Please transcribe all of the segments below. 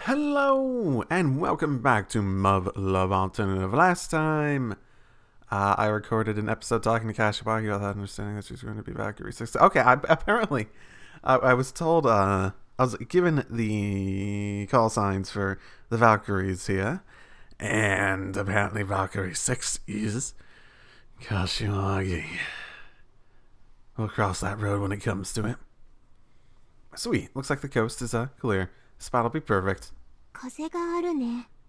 Hello, and welcome back to Muv-Luv Alternative. Last time, I recorded an episode talking to Kashiwagi without understanding that she's going to be Valkyrie 6. Okay, apparently, I was told, I was given the call signs for the Valkyries here, and apparently Valkyrie 6 is Kashiwagi. We'll cross that road when it comes to it. Sweet, looks like the coast is clear. Spot will be perfect.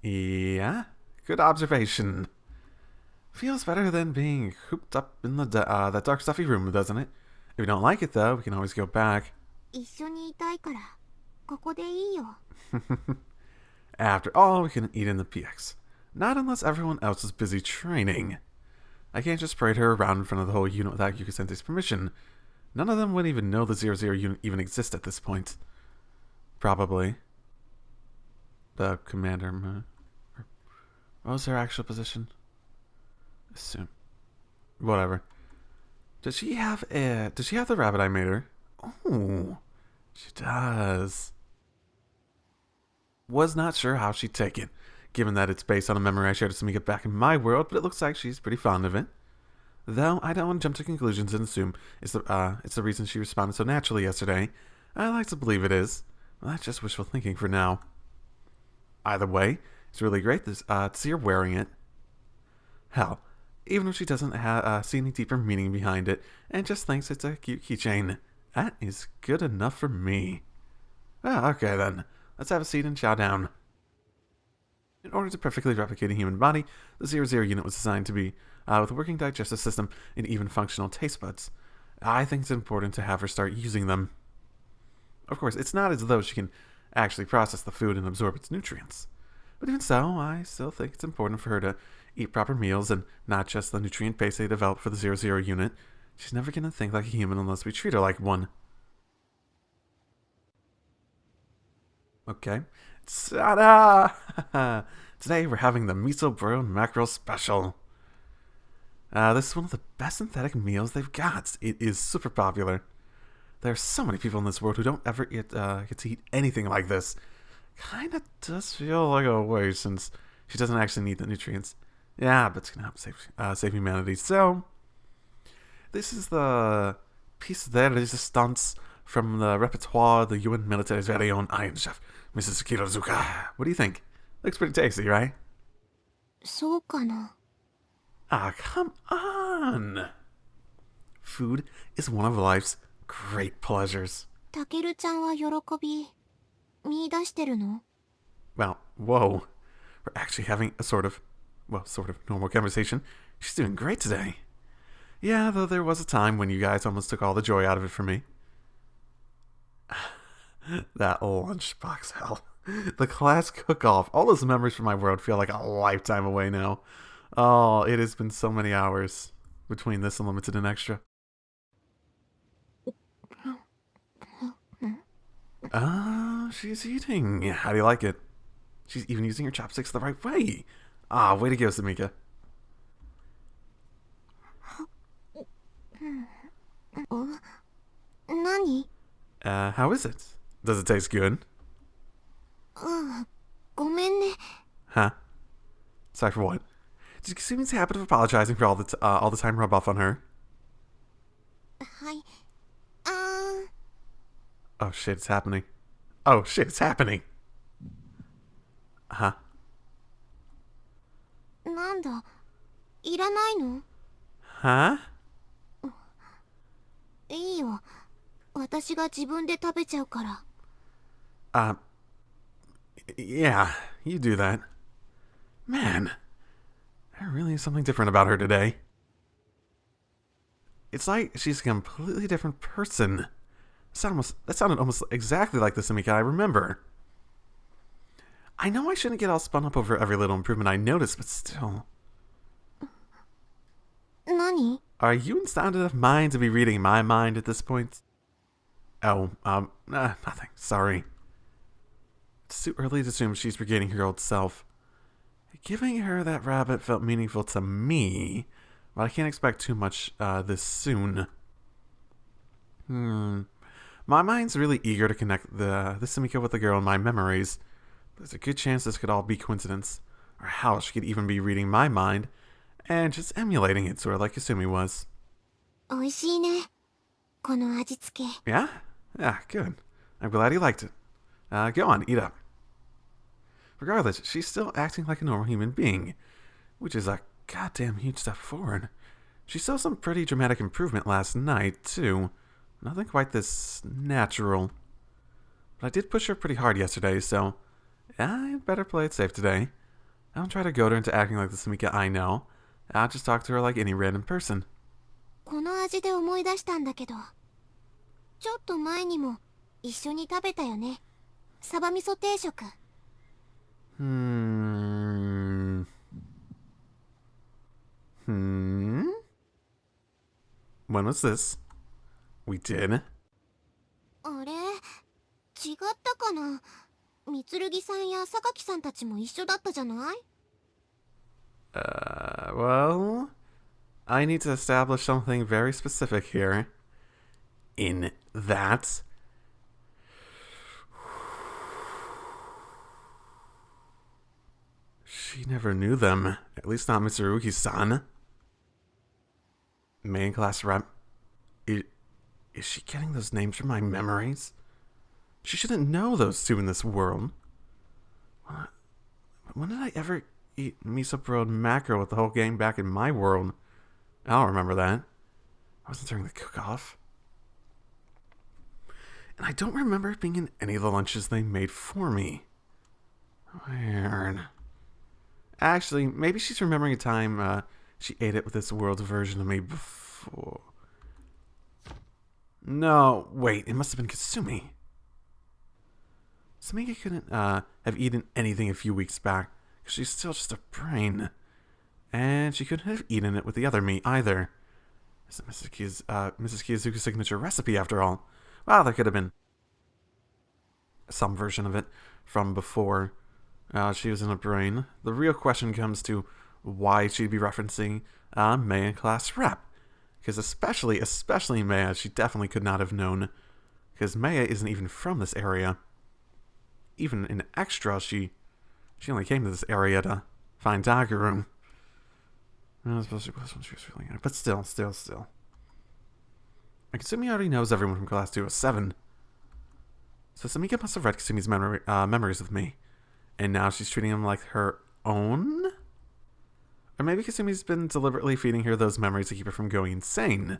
Yeah, good observation. Feels better than being cooped up in the that dark stuffy room, doesn't it? If you don't like it though, we can always go back. After all, we can eat in the PX. Not unless everyone else is busy training. I can't just parade her around in front of the whole unit without Yukasente's permission. None of them would even know the 00 unit even exists at this point. Probably. The commander. What was her actual position? Assume. Whatever. Does she have the rabbit I made her? Oh, she does. Was not sure how she'd take it, given that it's based on a memory I shared with Samika back in my world, but it looks like she's pretty fond of it. Though I don't want to jump to conclusions and assume it's the reason she responded so naturally yesterday. I like to believe it is. Well, that's just wishful thinking for now. Either way, it's really great to see her wearing it. Hell, even if she doesn't see any deeper meaning behind it and just thinks it's a cute keychain, that is good enough for me. Okay then, let's have a seat and chow down. In order to perfectly replicate a human body, the 00 unit was designed to be with a working digestive system and even functional taste buds. I think it's important to have her start using them. Of course, it's not as though she can actually process the food and absorb its nutrients. But even so, I still think it's important for her to eat proper meals and not just the nutrient base they developed for the 00 unit. She's never going to think like a human unless we treat her like one. Okay. Ta-da! Today we're having the miso broiled mackerel special. This is one of the best synthetic meals they've got. It is super popular. There are so many people in this world who don't ever get to eat anything like this. Kinda does feel like a waste since she doesn't actually need the nutrients. Yeah, but it's gonna help save humanity. So, this is the piece de resistance from the repertoire of the UN military's very own Iron Chef, Mrs. Kirozuka. What do you think? Looks pretty tasty, right? Come on! Food is one of life's great pleasures. Well, whoa. We're actually having a sort of normal conversation. She's doing great today. Yeah, though there was a time when you guys almost took all the joy out of it for me. That lunchbox hell. The class cook-off. All those memories from my world feel like a lifetime away now. Oh, it has been so many hours between this and Limited and Extra. She's eating. How do you like it? She's even using her chopsticks the right way. Way to go, Samika. How is it? Does it taste good? Huh? Sorry for what? Did you see me habit of apologizing for all the time rub off on her? Oh shit, it's happening. Oh shit, it's happening. Huh? Huh? Yeah, you do that. Man, there really is something different about her today. It's like she's a completely different person. That sounded almost exactly like the Samika I remember. I know I shouldn't get all spun up over every little improvement I notice, but still. Nani? Are you in sound enough mind to be reading my mind at this point? Oh, nothing. Sorry. It's too early to assume she's regaining her old self. Giving her that rabbit felt meaningful to me, but I can't expect too much this soon. My mind's really eager to connect the Sumika with the girl in my memories. There's a good chance this could all be coincidence, or how she could even be reading my mind and just emulating it, sort of like Kasumi was. 美味しいね、この味付け。 Yeah? Yeah, good. I'm glad you liked it. Go on, eat up. Regardless, she's still acting like a normal human being, which is a goddamn huge step forward. She saw some pretty dramatic improvement last night, too. Nothing quite this natural. But I did push her pretty hard yesterday, so I'd better play it safe today. I don't try to goad her into acting like the Sumika I know. I'll just talk to her like any random person. この味で思い出したんだけど、ちょっと前にも一緒に食べたよね、サバ味噌定食。When was this? We did? あれ、違ったかな。みつるぎさんや榊さんたちも一緒だったじゃない？ Well, I need to establish something very specific here. In that, she never knew them. At least not Mitsurugi-san. Main class rep. Is she getting those names from my memories? She shouldn't know those two in this world. When did I ever eat miso-broiled mackerel with the whole gang back in my world? I don't remember that. I wasn't during the cook-off. And I don't remember it being in any of the lunches they made for me. Weird. Actually, maybe she's remembering a time she ate it with this world's version of me before. No, wait, it must have been Kasumi. Sumika couldn't have eaten anything a few weeks back, because she's still just a brain. And she couldn't have eaten it with the other meat either. It's Mrs. Kiyozuka's signature recipe, after all. Well, there could have been some version of it from before she was in a brain. The real question comes to why she'd be referencing Maya class rep. Because especially Maya, she definitely could not have known. Because Maya isn't even from this area. Even in extra, she only came to this area to find Daguru. I was supposed to class when she was feeling it, but still. Kasumi already knows everyone from class 207. So Sumika must have read Kasumi's memories with me. And now she's treating them like her own? Or maybe Kasumi's been deliberately feeding her those memories to keep her from going insane.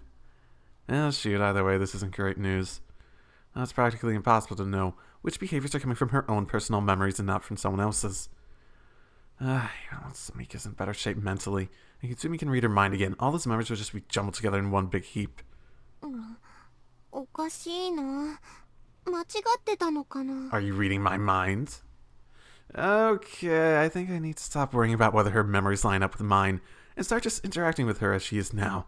Oh shoot, either way, this isn't great news. It's practically impossible to know which behaviors are coming from her own personal memories and not from someone else's. Sumika's in better shape mentally, and Kasumi can read her mind again. All those memories will just be jumbled together in one big heap. おかしいな。間違ってたのかな。 Are you reading my mind? Okay, I think I need to stop worrying about whether her memories line up with mine and start just interacting with her as she is now.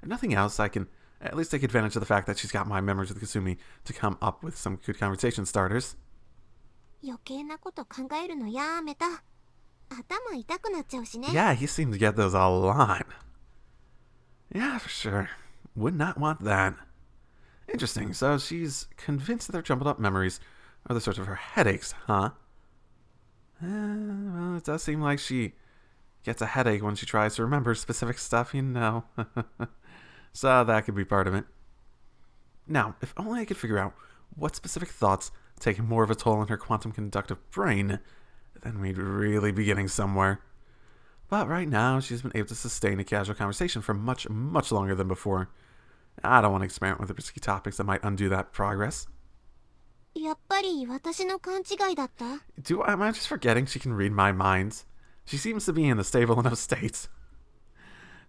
If nothing else, I can at least take advantage of the fact that she's got my memories with Kasumi to come up with some good conversation starters. 余計なこと考えるのやめた。頭痛くなっちゃうしね。 Yeah, he seemed to get those a lot. Yeah, for sure. Would not want that. Interesting, so she's convinced that their jumbled up memories are the source of her headaches, huh? Well, it does seem like she gets a headache when she tries to remember specific stuff, you know. So that could be part of it. Now, if only I could figure out what specific thoughts take more of a toll on her quantum conductive brain, then we'd really be getting somewhere. But right now, she's been able to sustain a casual conversation for much, much longer than before. I don't want to experiment with risky topics that might undo that progress. やっぱり私の勘違いだった？ Am I just forgetting she can read my mind? She seems to be in a stable enough state.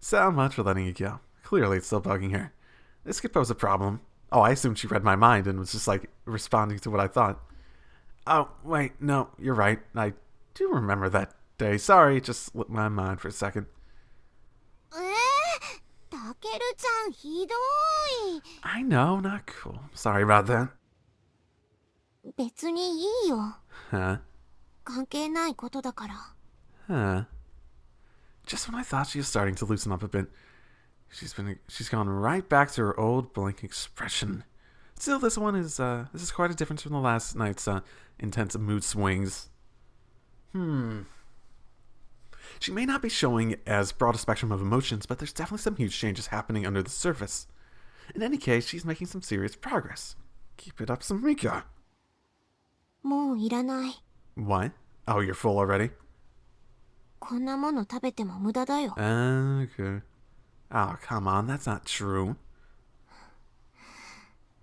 So much for letting it go. Clearly it's still bugging her. This could pose a problem. Oh, I assumed she read my mind and was just like responding to what I thought. Oh, wait, no, you're right. I do remember that day. Sorry, it just slipped my mind for a second. たけるちゃんひどい。 I know, not cool. Sorry about that. 別にいいよ。 Huh? 関係ないことだから。Huh? Just when I thought she was starting to loosen up a bit, she's gone right back to her old blank expression. Still, this is quite a difference from the last night's intense mood swings. She may not be showing as broad a spectrum of emotions, but there's definitely some huge changes happening under the surface. In any case, she's making some serious progress. Keep it up, Samika. もういらない。 What? Oh, you're full already? こんなもの食べても無駄だよ。 Okay. Oh, come on, that's not true.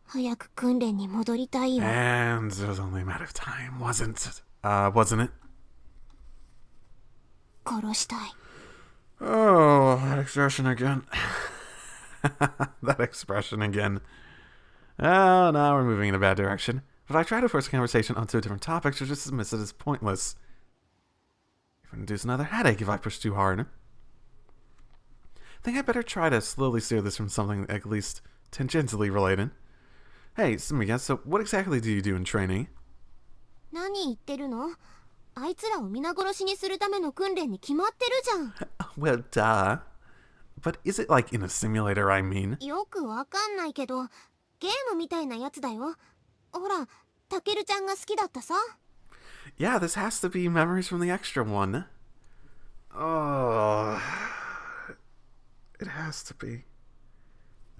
早く訓練に戻りたいよ。 And it was only a matter of time, wasn't it? 殺したい。 Oh, that expression again. That expression again. Oh, now we're moving in a bad direction. But I try to force a conversation onto a different topic to just dismiss it as pointless. It would induce another headache if I push too hard. I think I better try to slowly steer this from something at least tangentially related. Hey, Samika, so what exactly do you do in training? 何言ってるの？あいつらを皆殺しにするための訓練に決まってるじゃん。 Well, duh. But is it like in a simulator, I mean? よくわかんないけど、ゲームみたいなやつだよ。ほら、タケルちゃんが好きだったさ。 Yeah, this has to be memories from the extra one. Oh, it has to be.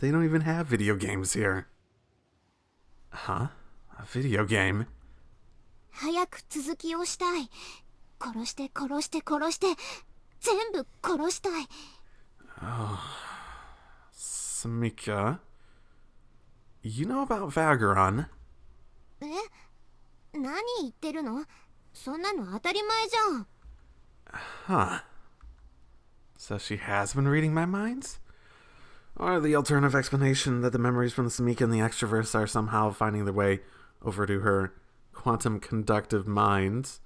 They don't even have video games here. Huh? A video game? 早く続きをしたい。殺して殺して殺して、全部殺したい。 Samika, you know about Vagron? え？何言ってるの？そんなの当たり前じゃん。 Huh. So she has been reading my minds? Or the alternative explanation that the memories from the Samika and the extroverts are somehow finding their way over to her quantum conductive mind.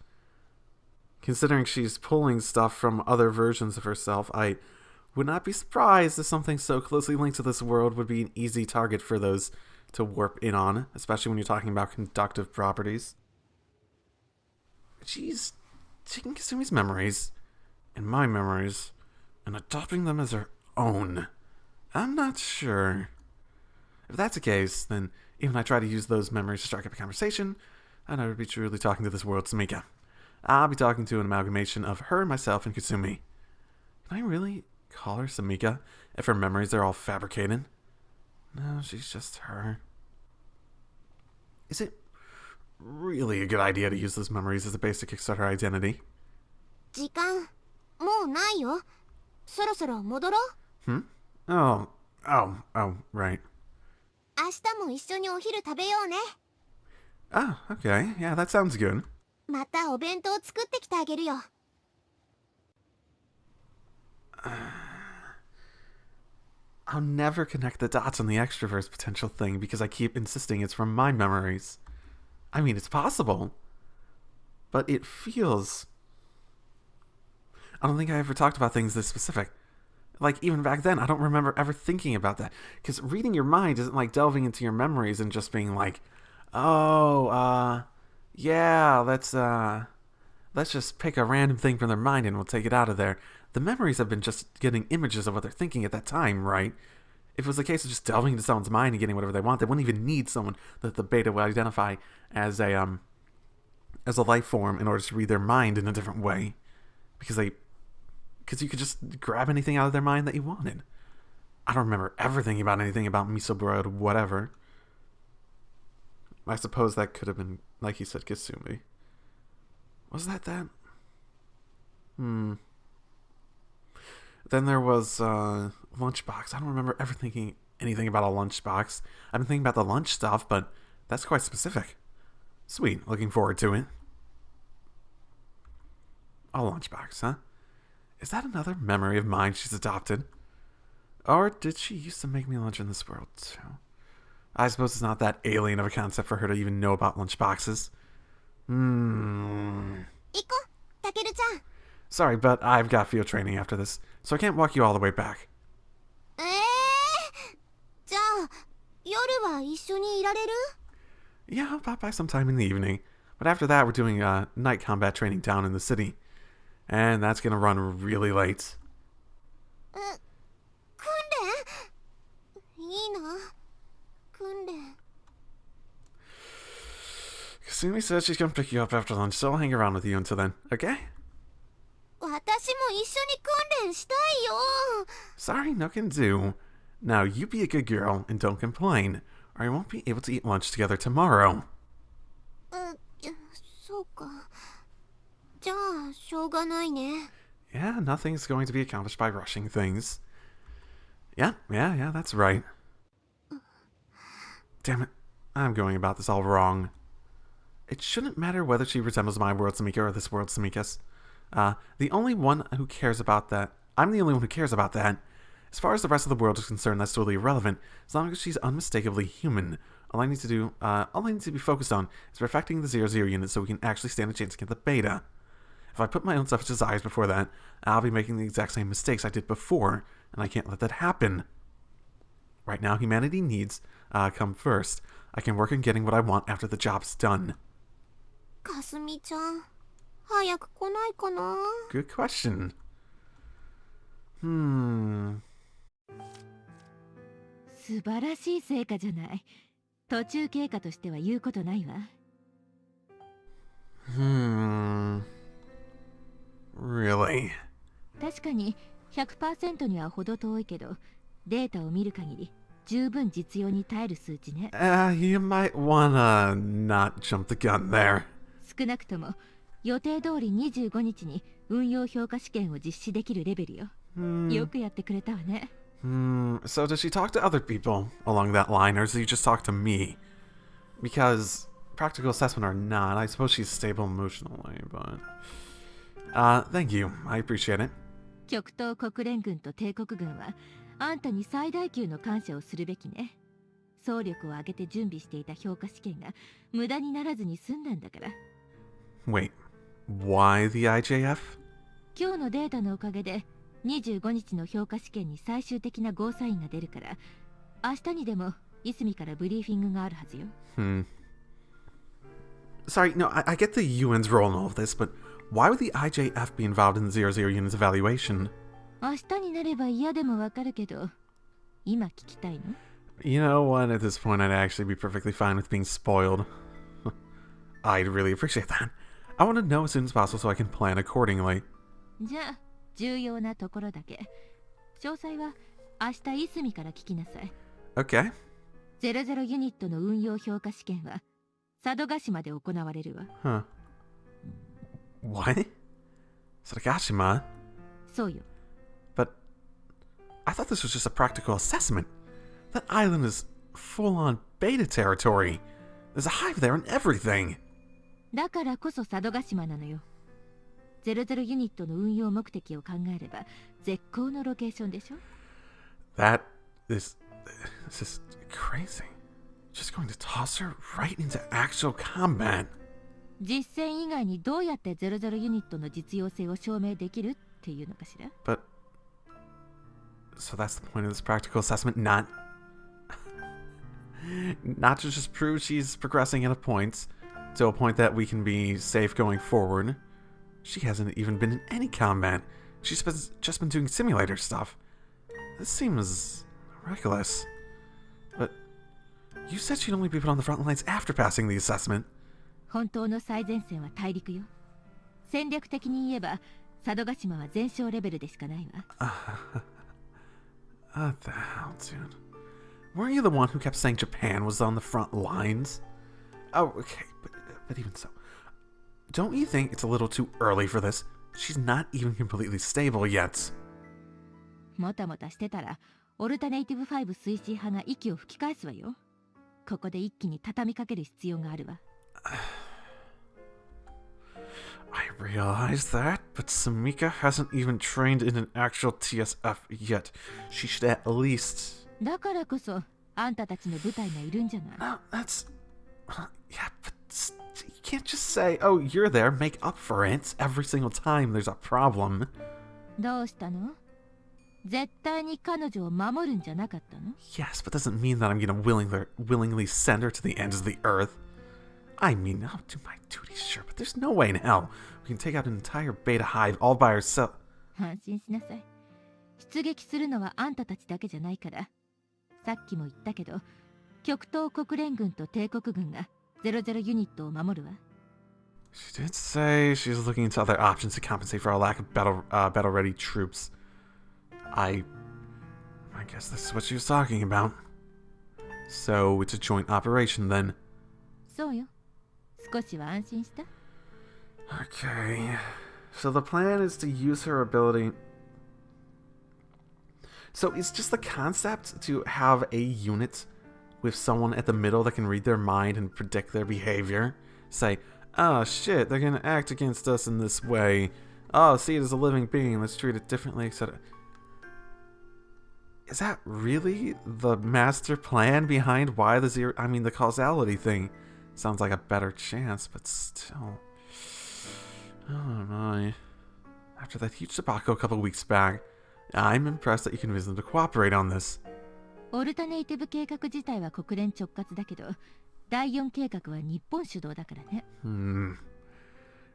Considering she's pulling stuff from other versions of herself, I would not be surprised if something so closely linked to this world would be an easy target for those to warp in on, especially when you're talking about conductive properties. She's taking Kasumi's memories and my memories and adopting them as her own. I'm not sure. If that's the case, then even if I try to use those memories to strike up a conversation, I'd never be truly talking to this world Samika. I'll be talking to an amalgamation of her, myself, and Kasumi. Can I really call her Samika if her memories are all fabricated? No, she's just her. Is it really a good idea to use those memories as a basic Kickstarter identity? 時間、もうないよ。そろそろ戻ろう。 Oh, right. 明日も一緒にお昼食べようね。 Oh, okay. Yeah, that sounds good. またお弁当作ってきてあげるよ。 I'll never connect the dots on the extrovert's potential thing because I keep insisting it's from my memories. I mean, it's possible. But it feels... I don't think I ever talked about things this specific. Like, even back then, I don't remember ever thinking about that. Because reading your mind isn't like delving into your memories and just being like, yeah, let's just pick a random thing from their mind and we'll take it out of there. The memories have been just getting images of what they're thinking at that time, right? If it was a case of just delving into someone's mind and getting whatever they want, they wouldn't even need someone that the beta would identify as a life form in order to read their mind in a different way. Because you could just grab anything out of their mind that you wanted. I don't remember ever thinking about anything about miso broiled whatever. I suppose that could have been, like you said, Kasumi. Was that? Then there was Lunchbox. I don't remember ever thinking anything about a Lunchbox. I've been thinking about the lunch stuff, but that's quite specific. Sweet. Looking forward to it. A Lunchbox, huh? Is that another memory of mine she's adopted? Or did she used to make me lunch in this world, too? I suppose it's not that alien of a concept for her to even know about lunchboxes. 行こう、タケルちゃん。 Sorry, but I've got field training after this, so I can't walk you all the way back. じゃあ、夜は一緒にいられる？ Yeah, I'll pop by sometime in the evening. But after that, we're doing night combat training down in the city. And that's gonna run really late. 訓練いいな。訓練。 Kasumi says she's gonna pick you up after lunch, so I'll hang around with you until then, okay? 私も一緒に訓練したいよ。 Sorry, no can do. Now, you be a good girl and don't complain, or I won't be able to eat lunch together tomorrow. そうか。じゃあ、しょうがないね。 Yeah, nothing's going to be accomplished by rushing things. Yeah, that's right. Damn it, I'm going about this all wrong. It shouldn't matter whether she resembles my world Samika or this world Samika's. The only one who cares about that. I'm the only one who cares about that. As far as the rest of the world is concerned, that's totally irrelevant, as long as she's unmistakably human. All I need to be focused on is perfecting the 00 unit so we can actually stand a chance against the beta. If I put my own selfish desires before that, I'll be making the exact same mistakes I did before, and I can't let that happen. Right now, humanity needs come first. I can work on getting what I want after the job's done. かすみちゃん、早く来ないかな。 Good question. 素晴らしい成果じゃない。途中経過としては言うことないわ。Really? 確かに 100% には程遠いけど、データを見る限り十分実用に耐える数値ね。You might wanna not jump the gun there. 少なくとも予定通り25日に運用評価試験を実施できるレベルよ。よくやってくれたわね。So does she talk to other people along that line, or does she just talk to me? Because practical assessment or not, I suppose she's stable emotionally, but... thank you. I appreciate it. 極東国連軍と帝国軍はあんたに最大級の感謝をするべきね。総力を挙げて準備していた評価試験が無駄にならずに済んだんだから。Wait, why the IJF? 今日のデータのおかげで25日の評価試験に最終的なゴーサインが出るから、明日にでもいすみからブリーフィングがあるはずよ。Sorry, no, I get the UN's role in all of this, but why would the IJF be involved in the 00 unit's evaluation? 明日になれば嫌でもわかるけど、今聞きたいの？ You know what, at this point I'd actually be perfectly fine with being spoiled. I'd really appreciate that. I want to know as soon as possible so I can plan accordingly. じゃあ、重要なところだけ。詳細は明日いすみから聞きなさい。Okay. 00ユニットの運用評価試験は佐渡島で行われるわ。What? Sadagashima? そうよ。But I thought this was just a practical assessment. That island is full-on beta territory. There's a hive there and everything. だからこそ佐渡島なのよ。00ユニットの運用目的を考えれば絶好のロケーションでしょ。 This is crazy. Just going to toss her right into actual combat. 実戦以外にどうやって00ユニットの実用性を証明できるっていうのかしら。 But so that's the point of this practical assessment, not to just prove she's progressing at a point to a point that we can be safe going forward. She hasn't even been in any combat. She's just been doing simulator stuff. This seems reckless. But you said she'd only be put on the front lines after passing the assessment. 本当の最前線は大陸よ。戦略的に言えば佐渡島は全勝レベルでしかないわ。What the hell, dude? Weren't you the one who kept saying Japan was on the front lines? Oh, okay, but even so. Don't you think it's a little too early for this? She's not even completely stable yet. もたもたしてたらオルタネイティブ5推進派が息を吹き返すわよ。ここで一気に畳みかける必要があるわ。I realize that, but Samika hasn't even trained in an actual TSF yet. She should at least... だからこそあんたたちの部隊がいるんじゃない。 No, that's... Yeah, but you can't just say, oh, you're there, make up for it every single time there's a problem. どうしたの？絶対に彼女を守るんじゃなかったの？ Yes, but doesn't mean that I'm gonna willingly send her to the ends of the earth. I mean, I'll do my duty, sure, but there's no way in hell we can take out an entire beta hive all by ourselves. 安心しなさい。出撃するのはあんたたちだけじゃないから。さっきも言ったけど、極東国連軍と帝国軍が00ユニットを守るわ。She did say she's looking into other options to compensate for our lack of battle-ready troops. I guess this is what she was talking about. So it's a joint operation then. そうよ。少しは安心した？ Okay. So the plan is to use her ability. So it's just the concept to have a unit with someone at the middle that can read their mind and predict their behavior. Say, oh shit, they're gonna act against us in this way. Oh, see it as a living being, let's treat it differently, etc. Is that really the master plan behind why the causality thing sounds like a better chance, but still. Oh my. After that huge debacle a couple weeks back, I'm impressed that you convinced them to cooperate on this. オルタネイティブ計画自体は国連直轄だけど、第4計画は日本主導だからね。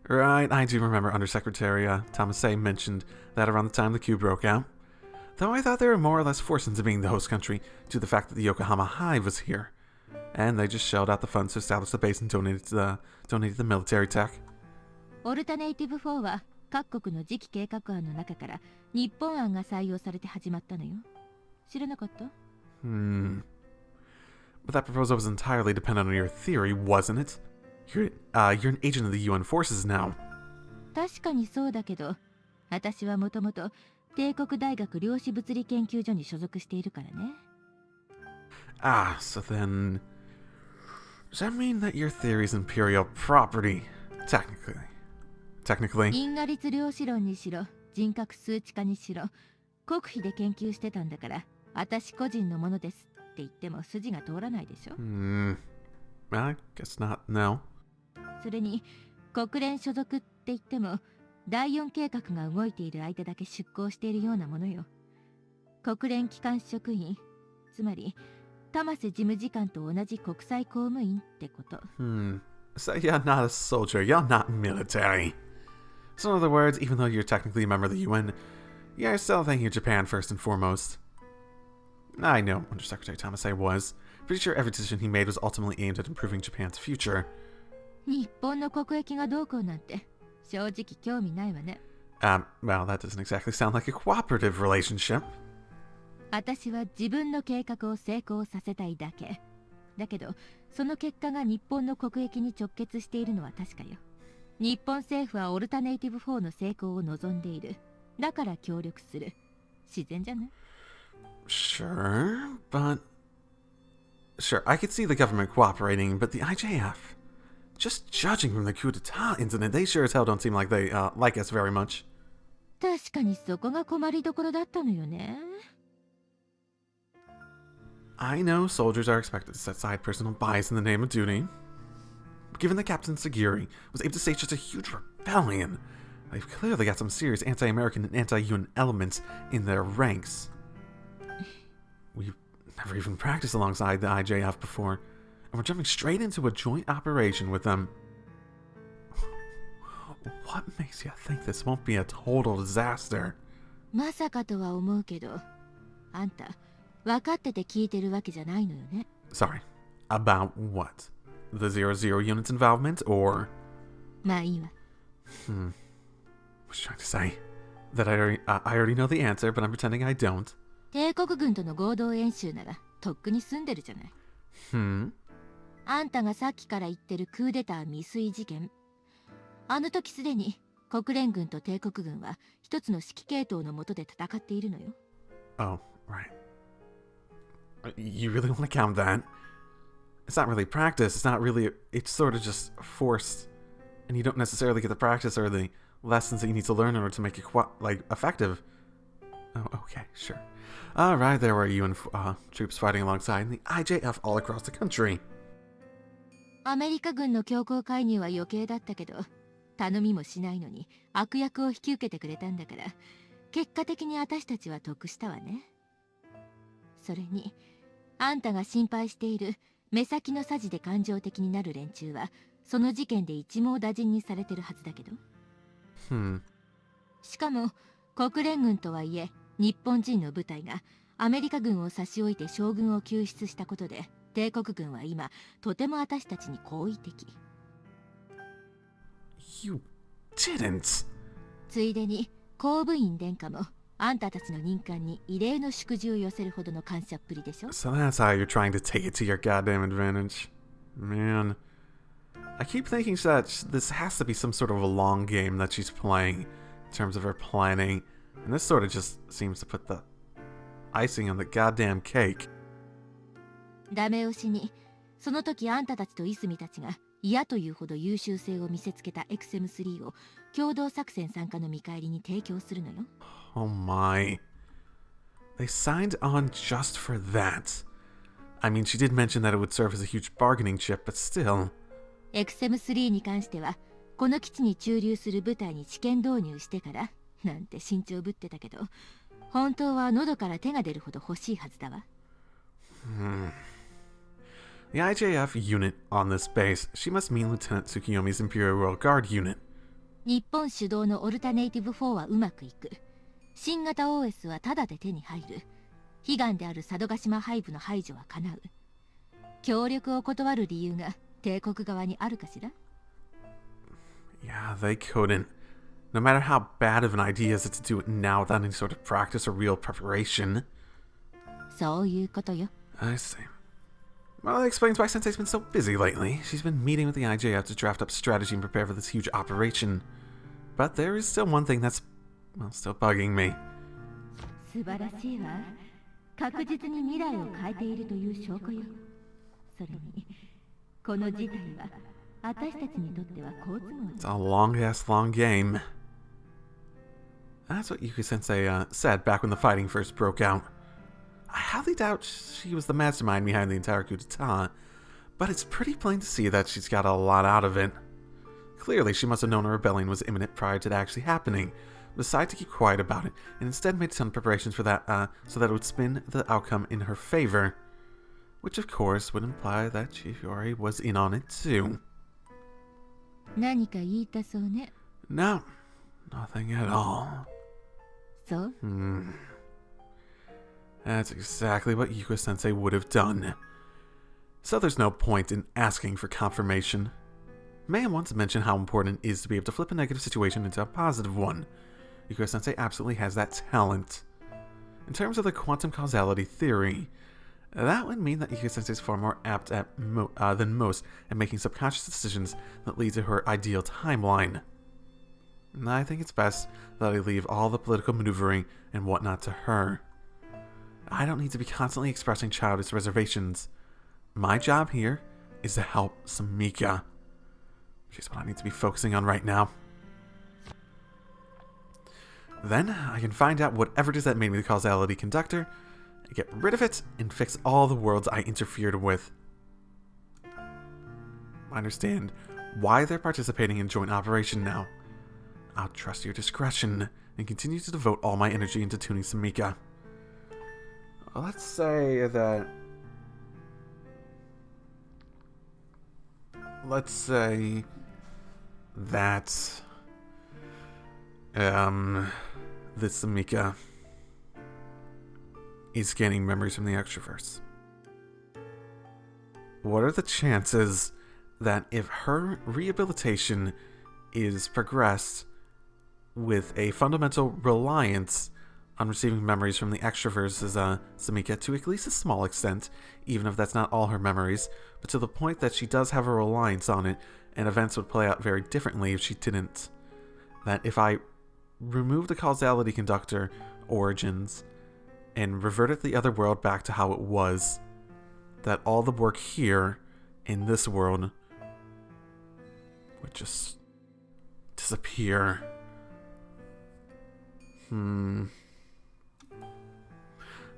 Right, I do remember Undersecretary Tamasei mentioned that around the time the coup broke out. Though I thought they were more or less forced into being the host country due to the fact that the Yokohama Hive was here. And they just shelled out the funds to establish the base and donated the military tech. オルタネイティブ4は各国の次期計画案の中から日本案が採用されて始まったのよ。知らなかった？ But that proposal was entirely dependent on your theory, wasn't it? You're an agent of the UN forces now. 確かにそうだけど、私はもともと帝国大学量子物理研究所に所属しているからね。Ah, so then... Does that mean that your theory is imperial property? Technically. 因果律量子論にしろ、人格数値化にしろ、国費で研究してたんだから、私個人のものですって言っても筋が通らないでしょ。I guess not, no. それに、国連所属って言っても、第4計画が動いている間だけ出向しているようなものよ。国連機関職員、つまり、玉瀬事務次官と同じ国際公務員ってこと。So you're not a soldier, you're not military. So in other words, even though you're technically a member of the UN, you're still thinking of Japan first and foremost. I know Undersecretary Tamasei was. Pretty sure every decision he made was ultimately aimed at improving Japan's future. 日本の国益がどうこうなんて正直興味ないわね。Well, that doesn't exactly sound like a cooperative relationship. 私は自分の計画を成功させたいだけ。だけど、その結果が日本の国益に直結しているのは確かよ。日本政府はオルタネイティブ4の成功を望んでいる。だから協力する。自然じゃない？ Sure, but... Sure, I could see the government cooperating, but the IJF... Just judging from the coup d'etat incident, they sure as hell don't seem like they, like us very much. 確かにそこが困りどころだったのよね。I know soldiers are expected to set aside personal bias in the name of duty. But given that Captain Sagiri was able to stage such a huge rebellion, they've clearly got some serious anti-American and anti-UN elements in their ranks. We've never even practiced alongside the IJF before, and we're jumping straight into a joint operation with them. What makes you think this won't be a total disaster? まさかとは思うけど、あんた分かってて聞いてるわけじゃないのよね。Sorry, about what? The 00 unit's involvement, or? まあいいわ。Was trying to say that I already know the answer, but I'm pretending I don't. 帝国軍との合同演習ならとっくに済んでるじゃない。あんたがさっきから言ってるクーデター未遂事件。あの時すでに国連軍と帝国軍は一つの指揮系統の下で戦っているのよ。Oh, right. You really want to count that? It's not really practice. It's not really. It's sort of just forced, and you don't necessarily get the practice or the lessons that you need to learn in order to make it effective. Oh, okay, sure. All right, there were UN troops fighting alongside the IJF all across the country. アメリカ軍の強行介入は余計だったけど、頼みもしないのに悪役を引き受けてくれたんだから、結果的に私たちは得したわね。それに、あんたが心配している目先のさじで感情的になる連中は、その事件で一網打尽にされてるはずだけど。しかも、国連軍とはいえ、日本人の部隊がアメリカ軍を差し置いて将軍を救出したことで、帝国軍は今とても私たちに好意的。 You didn't. ついでに公務員殿下もあんたたちの任官に異例の祝辞を寄せるほどの感謝っぷりでしょ。 So that's how you're trying to take it to your goddamn advantage. Man. I keep thinking that this has to be some sort of a long game that she's playing in terms of her planning. And this sort of just seems to put the icing on the goddamn cake. ダメ押しに、その時あんたたちとイスミたちが嫌というほど優秀性を見せつけた XM3 を共同作戦参加の見返りに提供するのよ。 Oh my. They signed on just for that. I mean, she did mention that it would serve as a huge bargaining chip, but still. XM3 に関してはこの基地に駐留する部隊に試験導入してからなんて慎重ぶってたけど、本当は喉から手が出るほど欲しいはずだわ。 The IJF unit on this base, she must mean Lieutenant Tsukiyomi's Imperial Royal Guard unit. 日本主導のオルタネイティブ4はうまくいく。新型 OS はタダで手に入る。悲願である佐渡島配部の排除は叶う。協力を断る理由が帝国側にあるかしら？ Yeah, they couldn't. No matter how bad of an idea is it to do it now without any sort of practice or real preparation. そういうことよ。 I see. Well, that explains why Sensei's been so busy lately. She's been meeting with the IJF to draft up strategy and prepare for this huge operation. But there is still one thing that's, well, still bugging me. 素晴らしいわ。確実に未来を変えているという証拠よ。それに、この事態は私たちにとっては好都合 It's a long game. That's what Yuki-sensei said back when the fighting first broke out. I highly doubt she was the mastermind behind the entire coup d'etat, but it's pretty plain to see that she's got a lot out of it. Clearly, she must have known a rebellion was imminent prior to it actually happening, decided to keep quiet about it, and instead made some preparations for that, so that it would spin the outcome in her favor. Which, of course, would imply that Chief Yori was in on it too. 何か言いたそうね。 No, nothing at all. そう？ That's exactly what Yuko-sensei would have done. So there's no point in asking for confirmation. May once mentioned how important it is to be able to flip a negative situation into a positive one. Yuko-sensei absolutely has that talent. In terms of the quantum causality theory, that would mean that Yuko-sensei is far more apt than most at making subconscious decisions that lead to her ideal timeline. And I think it's best that I leave all the political maneuvering and whatnot to her. I don't need to be constantly expressing childish reservations. My job here is to help Samika. She's what I need to be focusing on right now. Then I can find out whatever it is that made me the causality conductor, get rid of it, and fix all the worlds I interfered with. I understand why they're participating in joint operation now. I'll trust your discretion and continue to devote all my energy into tuning Samika. Let's say that... this Samika is gaining memories from the extraverse. What are the chances that if her rehabilitation is progressed with a fundamental reliance on receiving memories from the extraverse's Samika to at least a small extent, even if that's not all her memories, but to the point that she does have a reliance on it, and events would play out very differently if she didn't. That if I remove the causality conductor origins and reverted the other world back to how it was, that all the work here in this world would just disappear. I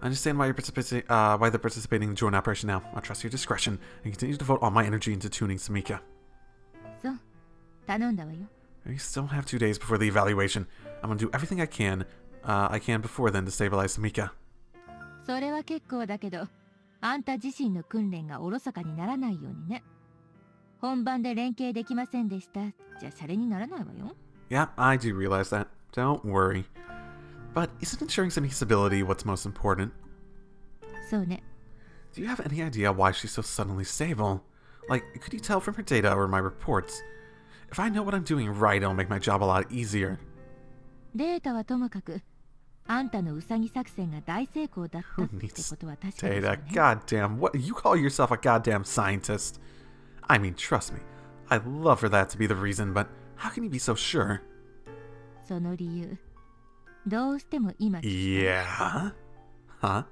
understand why why they're participating in the joint operation now. I trust your discretion and continue to devote all my energy into tuning Samika. そう、頼んだわよ。 We still have 2 days before the evaluation. I'm gonna do everything I can before then to stabilize Samika. それは結構だけど、あんた自身の訓練がおろそかにならないようにね。本番で連携できませんでした。じゃシャレにならないわよ。 Yeah, I do realize that. Don't worry. But isn't ensuring Sami's stability what's most important? そうね。 Do you have any idea why she's so suddenly stable? Like, could you tell from her data or my reports? If I know what I'm doing right, it'll make my job a lot easier. データはともかく、あんたのウサギ作戦が大成功だったっ Who て needs ことは確かですよ data? ね。 Goddamn, what? You call yourself a goddamn scientist? I mean, trust me, I'd love for that to be the reason, but how can you be so sure? その理由、どうしても今聞きたい。 Yeah? Huh?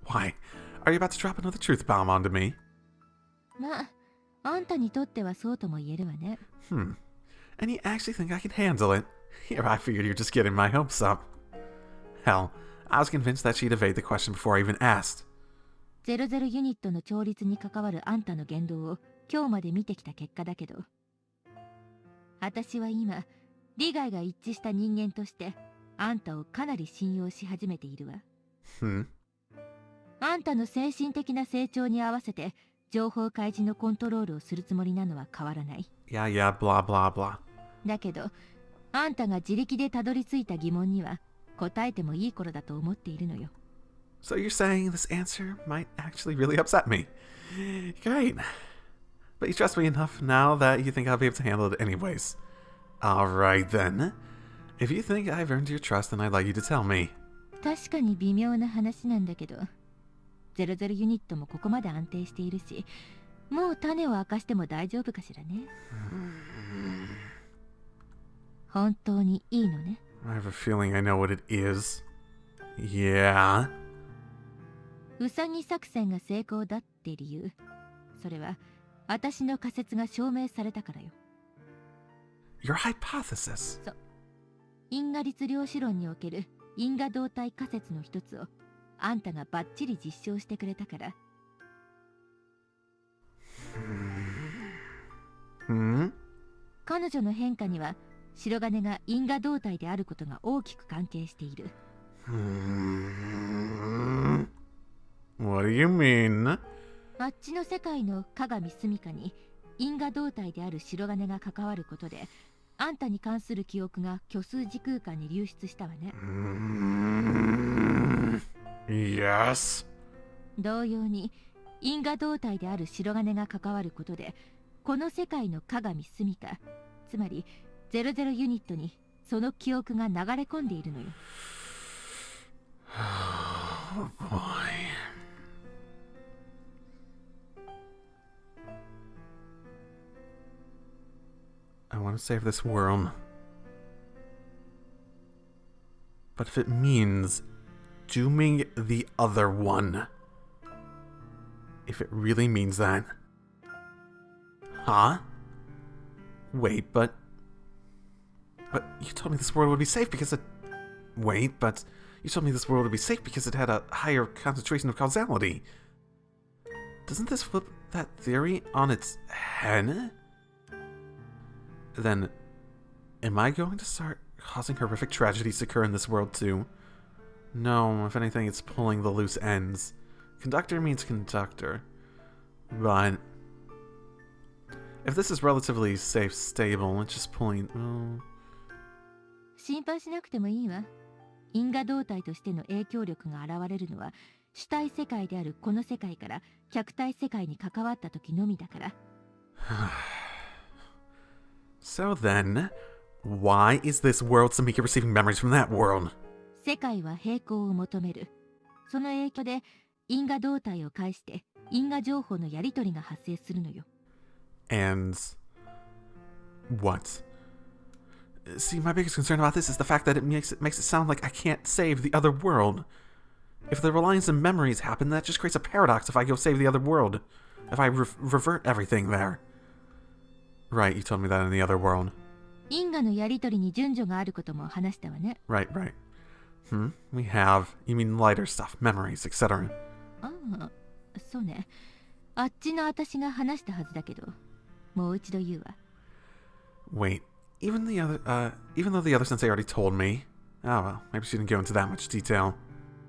Why? Are you about to drop another truth bomb onto me? まあ、あんたにとってはそうとも言えるわね。 And you actually think I can handle it? Here, I figured you're just getting my hopes up. Hell, I was convinced that she'd evade the question before I even asked. 00ユニットの調律に関わるあんたの言動を今日まで見てきた結果だけど、私は今、利害が一致した人間としてあんたをかなり信用し始めているわ。 あんたの精神的な成長に合わせて情報開示のコントロールをするつもりなのは変わらない。 Yeah, blah, blah, blah. だけど、あんたが自力でたどり着いた疑問には答えてもいい頃だと思っているのよ。 So you're saying this answer might actually really upset me. Great. But you trust me enough now that you think I'll be able to handle it anyways. Alright then. If you think I've earned your trust, then I'd like you to tell me. 確かに微妙な話なんだけど、00ユニットもここまで安定しているし、もう種を明かしても大丈夫かしらね。本当にいいのね。 I have a feeling I know what it is. Yeah? ウサギ作戦が成功だって理由、それは私の仮説が証明されたからよ。 Your hypothesis. 因果律量子論における因果動態仮説の一つをあんたがバッチリ実証してくれたから。 彼女の変化には白金が因果動態であることが大きく関係している。 What do you mean? あっちの世界の鏡住処に因果動態である白金が関わることで、あんたに関する記憶が虚数時空間に流出したわね。 Yes. 同様に因果動態である白金が関わることで、この世界の鏡住処、つまり00ユニットにその記憶が流れ込んでいるのよ。 Oh boy. I want to save this world. But if it means dooming the other one, if it really means that. Huh? Wait, but you told me this world would be safe because it... Wait, but you told me this world would be safe because it had a higher concentration of causality. Doesn't this flip that theory on its head? Then, am I going to start causing horrific tragedies to occur in this world too? No, if anything, it's pulling the loose ends. Conductor means conductor. But if this is relatively safe, stable, it's just pulling... Oh. 心配しなくてもいいわ。因果動態としての影響力が現れるのは主体世界であるこの世界から客体世界に関わった時のみだから。 So then, why is this world Samika receiving memories from that world? 世界は平行を求める。その影響で因果動態を介して因果情報のやり取りが発生するのよ。 And what? See, my biggest concern about this is the fact that it makes it sound like I can't save the other world. If the reliance on memories happen, that just creates a paradox if I go save the other world. If I revert everything there. Right, you told me that in the other world. 因果のやり取りに順序があることも話したわね。 Right. We have, you mean lighter stuff, memories, etc. ああ、そうね。あっちの私が話したはずだけど、もう一度言うわ。 Wait, even though the other sensei already told me. Oh well, maybe she didn't go into that much detail.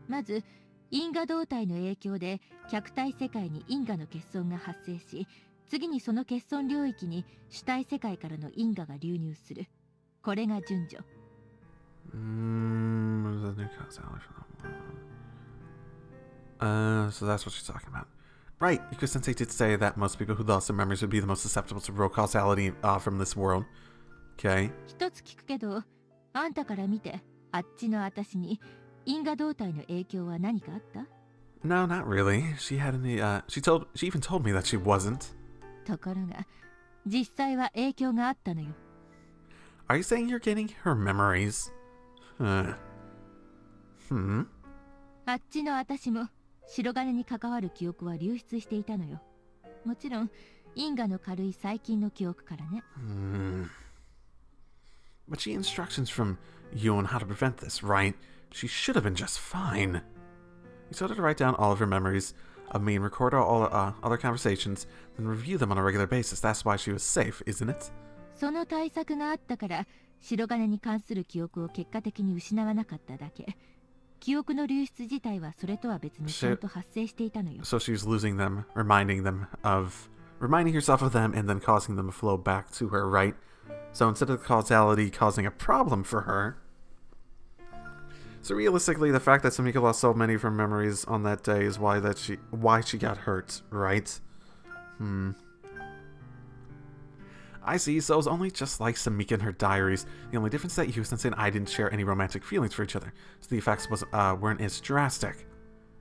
まず因果動態の影響で客体世界に因果の欠損が発生し、次にその欠損領域に主体世界からの因果が流入する。これが順序。The new causality from the world. So that's what she's talking about. Right, Yuko Sensei did say that most people who lost their memories would be the most susceptible to real causality from this world. Okay. 一つ聞くけど、あんたから見て、あっちの私に因果動態の影響は何かあった？ No, not really. She had any, she even told me that she wasn't. ところが、実際は影響があったのよ。Are you saying you're getting her memories? Hmm? あっちの私も白金に関わる記憶は流出していたのよ。もちろん因果の軽い最近の記憶からね。But she instructions from you on how to prevent this, right? She should have been just fine. You told her to write down all of her memories of me and record all other conversations, then review them on a regular basis. That's why she was safe, isn't it? その対策があったから白金に関する記憶を結果的に失わなかっただけ。記憶の流出自体はそれとは別にちゃんと発生していたのよ。So she was losing them, reminding herself of them, and then causing them to flow back to her, right? So instead of causality causing a problem for her. So realistically, the fact that Samika lost so many of her memories on that day is why she got hurt, right? I see, so it was only just like Samika and her diaries. The only difference is that Yu-sensei and I didn't share any romantic feelings for each other, so the effects weren't as drastic.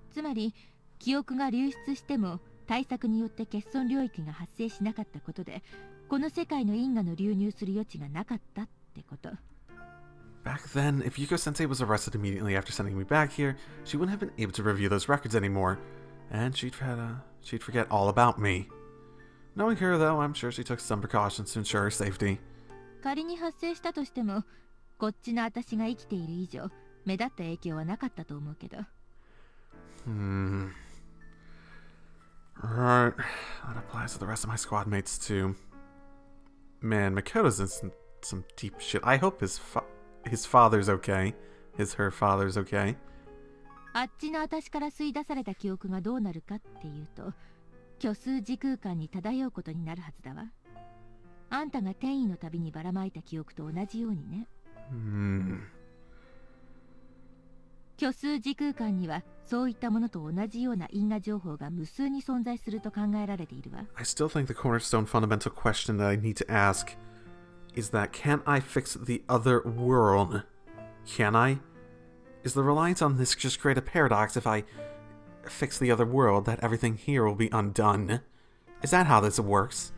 つまり記憶が流出しても対策によって欠損領域が発生しなかったことで、この世界の因果の流入する余地がなかったってこと。Back then, if Yuko-sensei was arrested immediately after sending me back here, she wouldn't have been able to review those records anymore, and she'd forget all about me. Knowing her, though, I'm sure she took some precautions to ensure her safety. 仮に発生したとしても、こっちの私が生きている以上、目立った影響はなかったと思うけど。Right. That applies to the rest of my squad mates, too. Man, Makoto's in some deep shit. I hope his father's okay. Her father's okay. あっちの私から吸い出された記憶がどうなるかっていうと、虚数時空間に漂うことになるはずだわ。あんたが転移のたびにばらまいた記憶と同じようにね。虚数時空間にはそういったものと同じような因果情報が無数に存在すると考えられているわ。I still think the cornerstone fundamental question that I need to ask is that can I fix the other world? Can I? Is the reliance on this just create a paradox if I fix the other world that everything here will be undone? Is that how this works?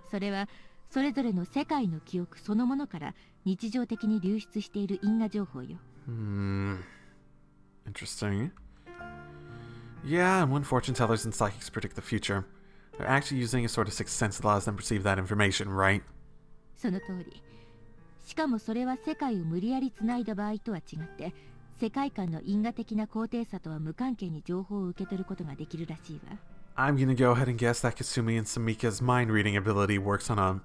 それはそれぞれの世界の記憶そのものから日常的に流出している因果情報よ。Interesting. Yeah, and when fortune tellers and psychics predict the future, they're actually using a sort of sixth sense that allows them to perceive that information, right? その通り。しかもそれは世界を無理やりつないだ場合とは違って、世界観の因果的な高低差とは無関係に情報を受け取ることができるらしいわ。I'm gonna go ahead and guess that Kasumi and Samika's mind reading ability works on a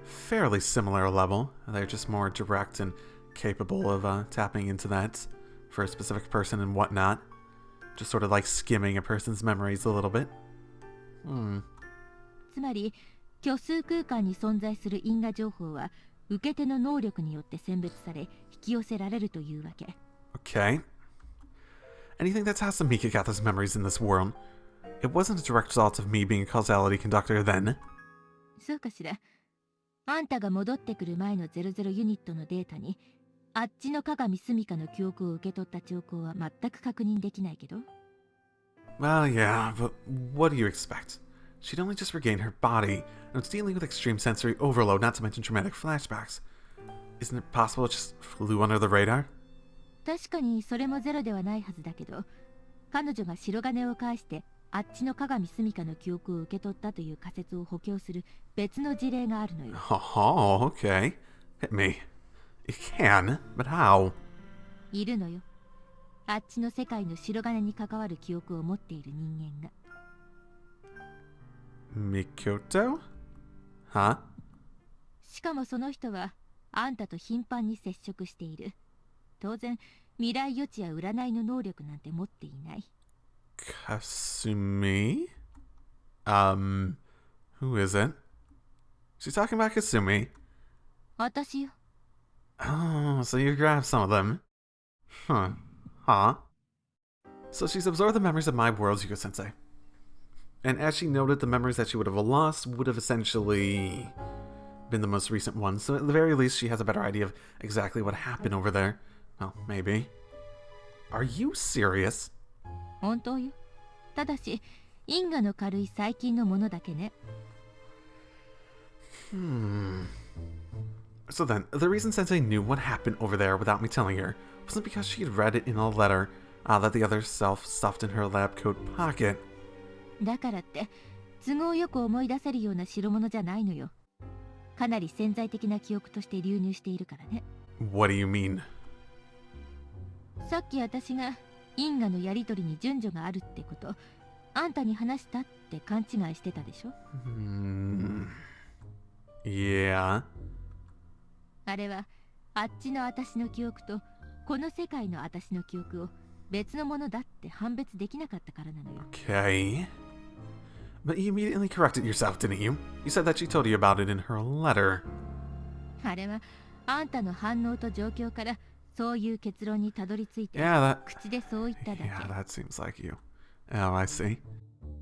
fairly similar level. They're just more direct and capable of tapping into that for a specific person and whatnot. Just sort of like skimming a person's memories a little bit. つまり、虚数空間に存在する因果情報は受け手の能力によって選別され引き寄せられるというわけ。Okay. And you think that's how Samika got those memories in this world? It wasn't a direct result of me being a causality conductor then. そうかしら。あんたが戻ってくる前の00ユニットのデータに、あっちの鏡住処の記憶を受け取った兆候は全く確認できないけど。Well, yeah, but what do you expect? She'd only just regained her body, and was dealing with extreme sensory overload, not to mention traumatic flashbacks. Isn't it possible it just flew under the radar? 確かにそれもゼロではないはずだけど、彼女が白金を介してあっちの鏡住処の記憶を受け取ったという仮説を補強する別の事例があるのよ。Oh, okay. Hit me. You can, but how? いるのよ。あっちの世界の白金に関わる記憶を持っている人間が。Mikoto? Huh? しかもその人はあんたと頻繁に接触している。当然未来予知や占いの能力なんて持っていない。Kasumi? Who is it? She's talking about Kasumi. 私よ。Oh, so you grabbed some of them. Huh. So she's absorbed the memories of my world, Yuko-sensei. And as she noted, the memories that she would have lost would have essentially been the most recent ones. So at the very least, she has a better idea of exactly what happened over there. Well, maybe. Are you serious? 本当よ。ただし、因果の軽い最近のものだけね。So then, the reason Sensei knew what happened over there without me telling her wasn't because she had read it in a letter that the other self stuffed in her lab coat pocket. だからって、都合よく思い出せるような代物じゃないのよ。かなり潜在的な記憶として流入しているからね。What do you mean? さっき私が因果のやり取りに順序があるってこと、あんたに話したって勘違いしてたでしょ。Yeah. あれはあっちの私の記憶とこの世界の私の記憶を別のものだって判別できなかったからなのよ。Okay. But you immediately corrected yourself, didn't you? You said that she told you about it in her letter. あれはあんたの反応と状況からそういう結論にたどり着いて、口でそう言っただけ。Yeah, that seems like you. Oh, I see.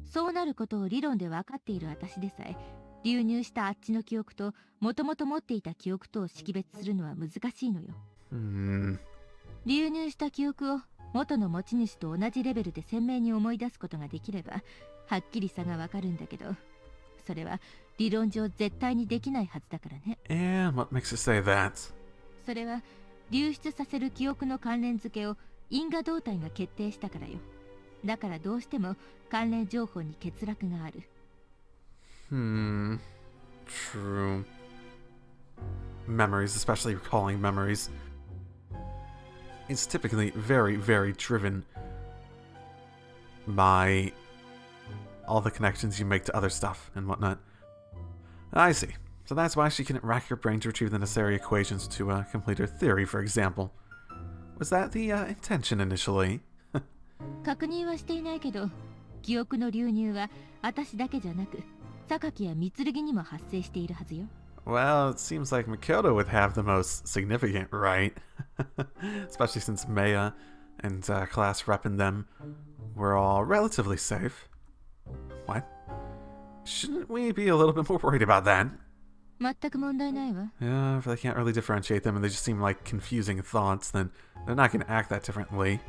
そうなることを理論で分かっている私でさえ、流入したあっちの記憶ともともと持っていた記憶とを識別するのは難しいのよ。流入した記憶を元の持ち主と同じレベルで鮮明に思い出すことができれば、はっきり差がわかるんだけど、それは理論上絶対にできないはずだからね。And what makes you say that? それは流出させる記憶の関連付けを因果動態が決定したからよ。だからどうしても関連情報に欠落がある。True. Memories, especially recalling memories, is typically very, very driven by all the connections you make to other stuff and whatnot. I see. So that's why she couldn't rack her brain to retrieve the necessary equations to complete her theory, for example. Was that the intention initially? 確認はしていないけど、記憶の流入は私だけじゃなく、榊や三剣にも発生しているはずよ。Well, it seems like Makoto would have the most significant, right? Especially since Maya and class rep and them were all relatively safe. What? Shouldn't we be a little bit more worried about that? 全く問題ないわ。Yeah, if they can't really differentiate them and they just seem like confusing thoughts, then they're not going to act that differently.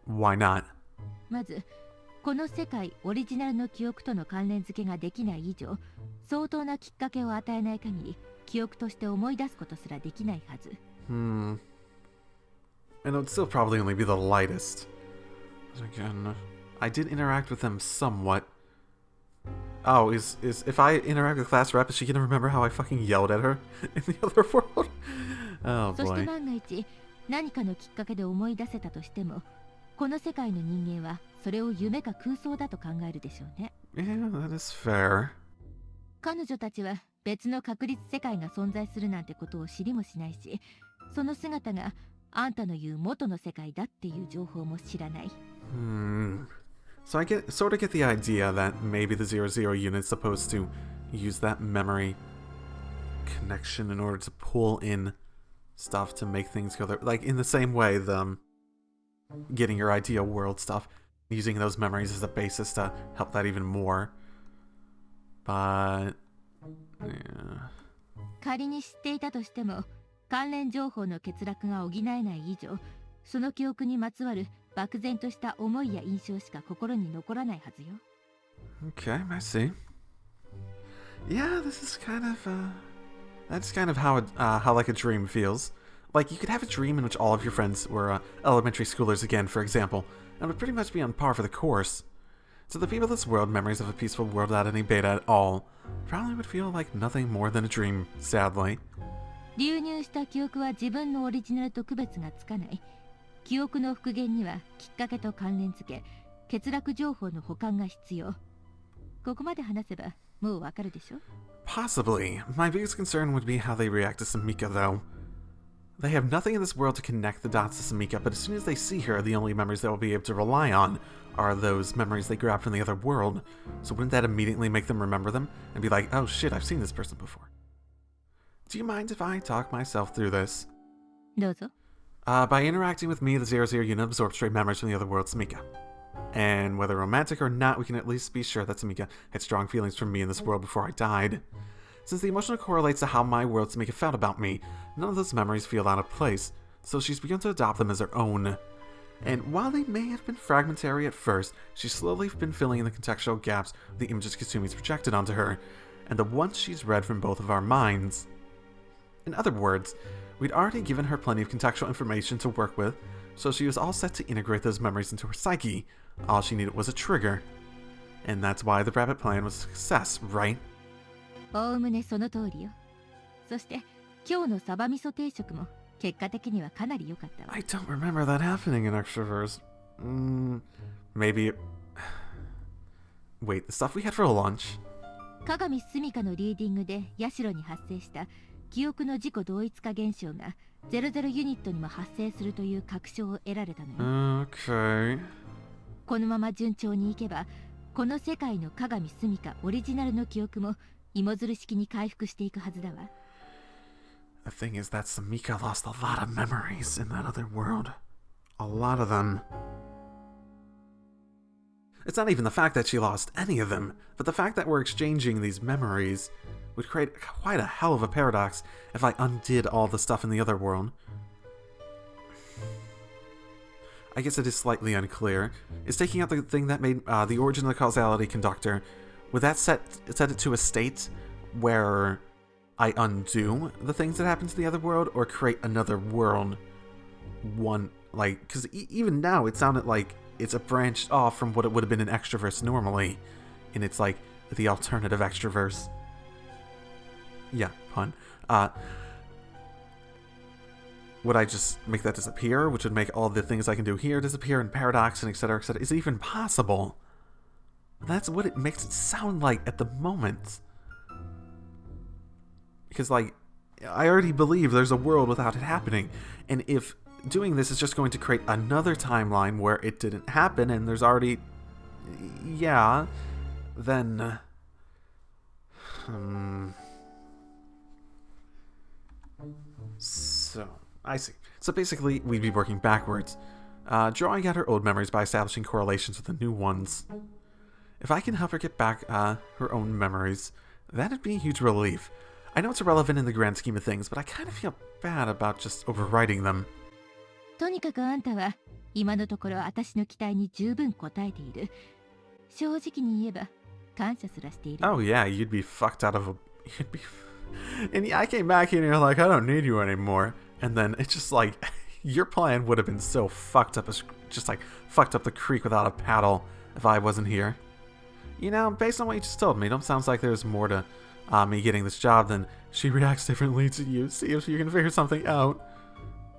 Why not? まず、この世界オリジナルの記憶との関連付けができない以上、相当なきっかけを与えない限り、記憶として思い出すことすらできないはず。And it would still probably only be the lightest. Again, I did interact with them somewhat. Oh, is if I interact with class rep, is she gonna remember how I fucking yelled at her in the other world? Oh そして boy. 万が一、何かのきっかけで思い出せたとしても、この世界の人間はそれを夢か空想だと考えるでしょうね。Yeah, that is fair. 彼女たちは別の確率世界が存在するなんてことを知りもしないし、その姿があんたの言う元の世界だっていう情報も知らない。So I sort of get the idea that maybe the 00 unit's supposed to use that memory connection in order to pull in stuff to make things go there. Like in the same way, the getting your idea world stuff, using those memories as a basis to help that even more. But yeah. 仮に知っていたとしても、関連情報の欠落が補えない以上、その記憶にまつわる漠然とした思いや印象しか心に残らないはずよ。Okay, I see. Yeah, this is kind of that's kind of how like a dream feels. Like you could have a dream in which all of your friends were elementary schoolers again, for example, and would pretty much be on par for the course. So the people of this world, memories of a peaceful world without any beta at all, probably would feel like nothing more than a dream, sadly. 流入した記憶は自分のオリジナルと区別がつかない。記憶の復元にはきっかけと関連付け、欠落情報の保管が必要。ここまで話せばもうわかるでしょ？ Possibly. My biggest concern would be how they react to Samika, though. They have nothing in this world to connect the dots to Samika, but as soon as they see her, the only memories they will be able to rely on are those memories they grabbed from the other world. So wouldn't that immediately make them remember them and be like, oh shit, I've seen this person before? Do you mind if I talk myself through this? どうぞ。 By interacting with me, the 00 unit absorbs stray memories from the other world, Samika. And whether romantic or not, we can at least be sure that Samika had strong feelings for me in this world before I died. Since the emotional correlates to how my world Samika felt about me, none of those memories feel out of place, so she's begun to adopt them as her own. And while they may have been fragmentary at first, she's slowly been filling in the contextual gaps the images Kasumi's projected onto her, and the ones she's read from both of our minds. In other words, we'd already given her plenty of contextual information to work with, so she was all set to integrate those memories into her psyche. All she needed was a trigger. And that's why the rabbit plan was a success, right? おおむねその通りよ。そして今日のサバ味噌定食も結果的にはかなり良かったわ。 I don't remember that happening in Extraverse. Maybe it... Wait, the stuff we had for lunch? 鏡隅かのリーディングで社に発生した記憶の自己同一化現象が00ユニットにも発生するという確証を得られたのよ。 Okay. このまま順調にいけば、この世界の鏡隅かオリジナルの記憶も芋づる式に回復していくはずだわ。 The thing is that Samika lost a lot of memories in that other world. A lot of them. It's not even the fact that she lost any of them, but the fact that we're exchanging these memories would create quite a hell of a paradox if I undid all the stuff in the other world. I guess it is slightly unclear. Is taking out the thing that made the origin of the causality conductor, would that set it to a state where I undo the things that happen to the other world, or create another world? One, like, because even now it sounded like it's a branched off from what it would have been in Extraverse normally, and it's like the alternative Extraverse. Yeah, pun. Would I just make that disappear, which would make all the things I can do here disappear, and paradox, and etc., etc.? Is it even possible? That's what it makes it sound like at the moment. Because, like, I already believe there's a world without it happening, and if doing this is just going to create another timeline where it didn't happen, and there's already... yeah, then... So... I see. So basically, we'd be working backwards, drawing out her old memories by establishing correlations with the new ones. If I can help her get back her own memories, that'd be a huge relief. I know it's irrelevant in the grand scheme of things, but I kind of feel bad about just overwriting them. とにかくあんたは今のところ私の期待に十分応えている。正直に言えば感謝すらしている。 Oh yeah, you'd be fucked out of a... You'd be... And yeah, I came back here and you're like, I don't need you anymore. And then it's just like, your plan would have been so fucked up, as just like fucked up the creek without a paddle if I wasn't here. You know, based on what you just told me, it don't sounds like there's more to me getting this job than she reacts differently to you. See if you can figure something out.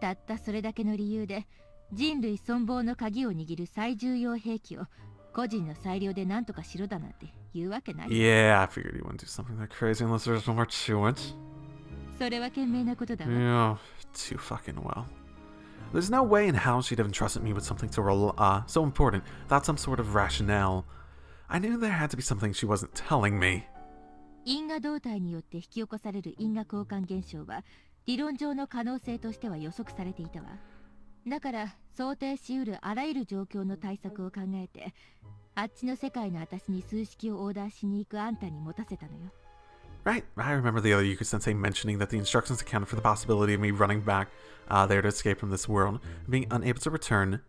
たったそれだけの理由で人類存亡の鍵を握る最重要兵器を個人の裁量で何とかしろだなんて言うわけない。 Yeah, I figured you wouldn't do something that crazy unless there's more to it. それは賢明なことだわ。 Yeah, too fucking well. There's no way in hell she'd have entrusted me with something so important without some sort of rationale. I knew there had to be something she wasn't telling me. 因果動態によって引き起こされる因果交換現象は理論上の可能性としては予測されていたわ。だから想定しうるあらゆる状況の対策を考えてあっちの世界の私に数式をオーダーしに行くあんたに持たせたのよ。 Right, I remember the other Yuku-sensei mentioning that the instructions accounted for the possibility of me running back there to escape from this world, and being unable to return.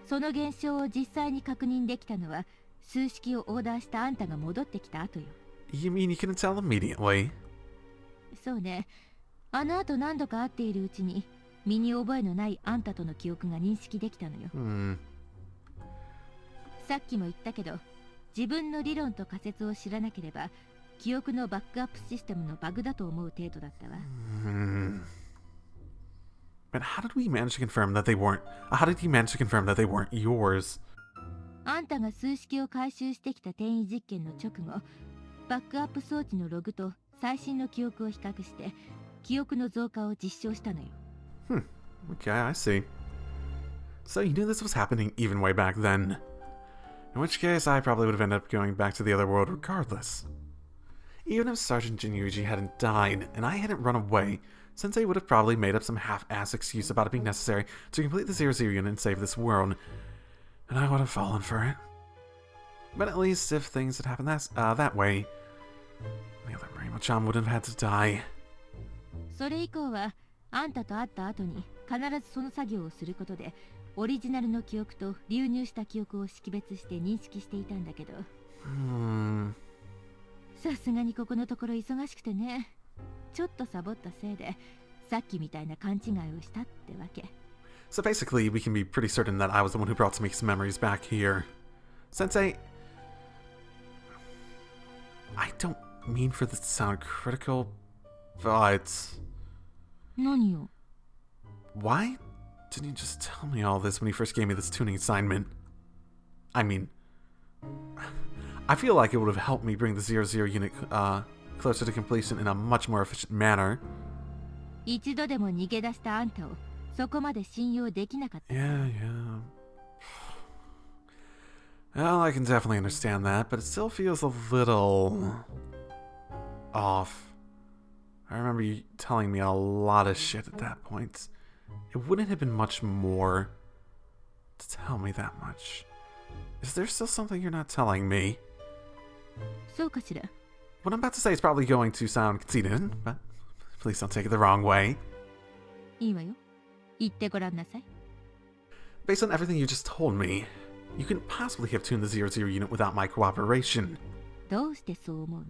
その現象を実際に確認できたのは数式をオーダーしたあんたが戻ってきた後よ。 You mean you couldn't tell immediately? そうね。あの後何度か会っているうちに身に覚えのないあんたとの記憶が認識できたのよ。さっきも言ったけど自分の理論と仮説を知らなければ記憶のバックアップシステムのバグだと思う程度だったわ。But how did we manage to confirm that they weren't? How did he manage to confirm that they weren't yours? あんたが数式を回収してきた転移実験の直後、バックアップ装置のログと最新の記憶を比較して記憶の増加を実証したのよ。Okay, I see. So you knew this was happening even way back then. In which case, I probably would have ended up going back to the other world regardless. Even if Sergeant Jinyuji hadn't died, and I hadn't run away, Sensei would have probably made up some half-ass excuse about it being necessary to complete the 00 unit and save this world, and I would have fallen for it. But at least if things had happened that way, the other Marimo-chan wouldn't have had to die. それ以降はあんたと会った後に必ずその作業をすることでオリジナルの記憶と流入した記憶を識別して認識していたんだけど、さすがにここのところ忙しくてね、ちょっとサボったせいでさっきみたいな勘違いをしたってわけ。 So basically, we can be pretty certain that I was the one who brought Samiki's memories back here. Sensei, I don't mean for this to sound critical, but 何よ。 why didn't you just tell me all this when you first gave me this tuning assignment? I mean, I feel like it would have helped me bring the 00 unit closer to completion in a much more efficient manner. 一度でも逃げ出したあんたをそこまで信用できなかった。 Yeah. Well, I can definitely understand that, but it still feels a little off. I remember you telling me a lot of shit at that point. It wouldn't have been much more to tell me that much. Is there still something you're not telling me? そうかしら。 What I'm about to say is probably going to sound conceited, but please don't take it the wrong way. いいわよ。言ってごらんなさい。 Based on everything you just told me, you couldn't possibly have tuned the 00 unit without my cooperation. どうしてそう思うの？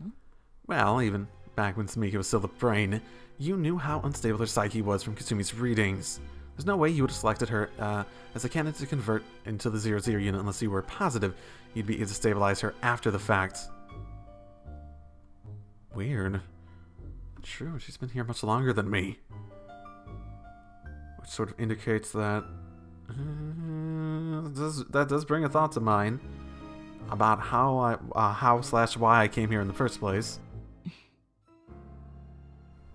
Well, even back when Samika was still the brain, you knew how unstable her psyche was from Kasumi's readings. There's no way you would have selected her as a candidate to convert into the 00 unit unless you were positive you'd be able to stabilize her after the fact. Weird. True, she's been here much longer than me. Which sort of indicates that... that does bring a thought to mind about how why I came here in the first place.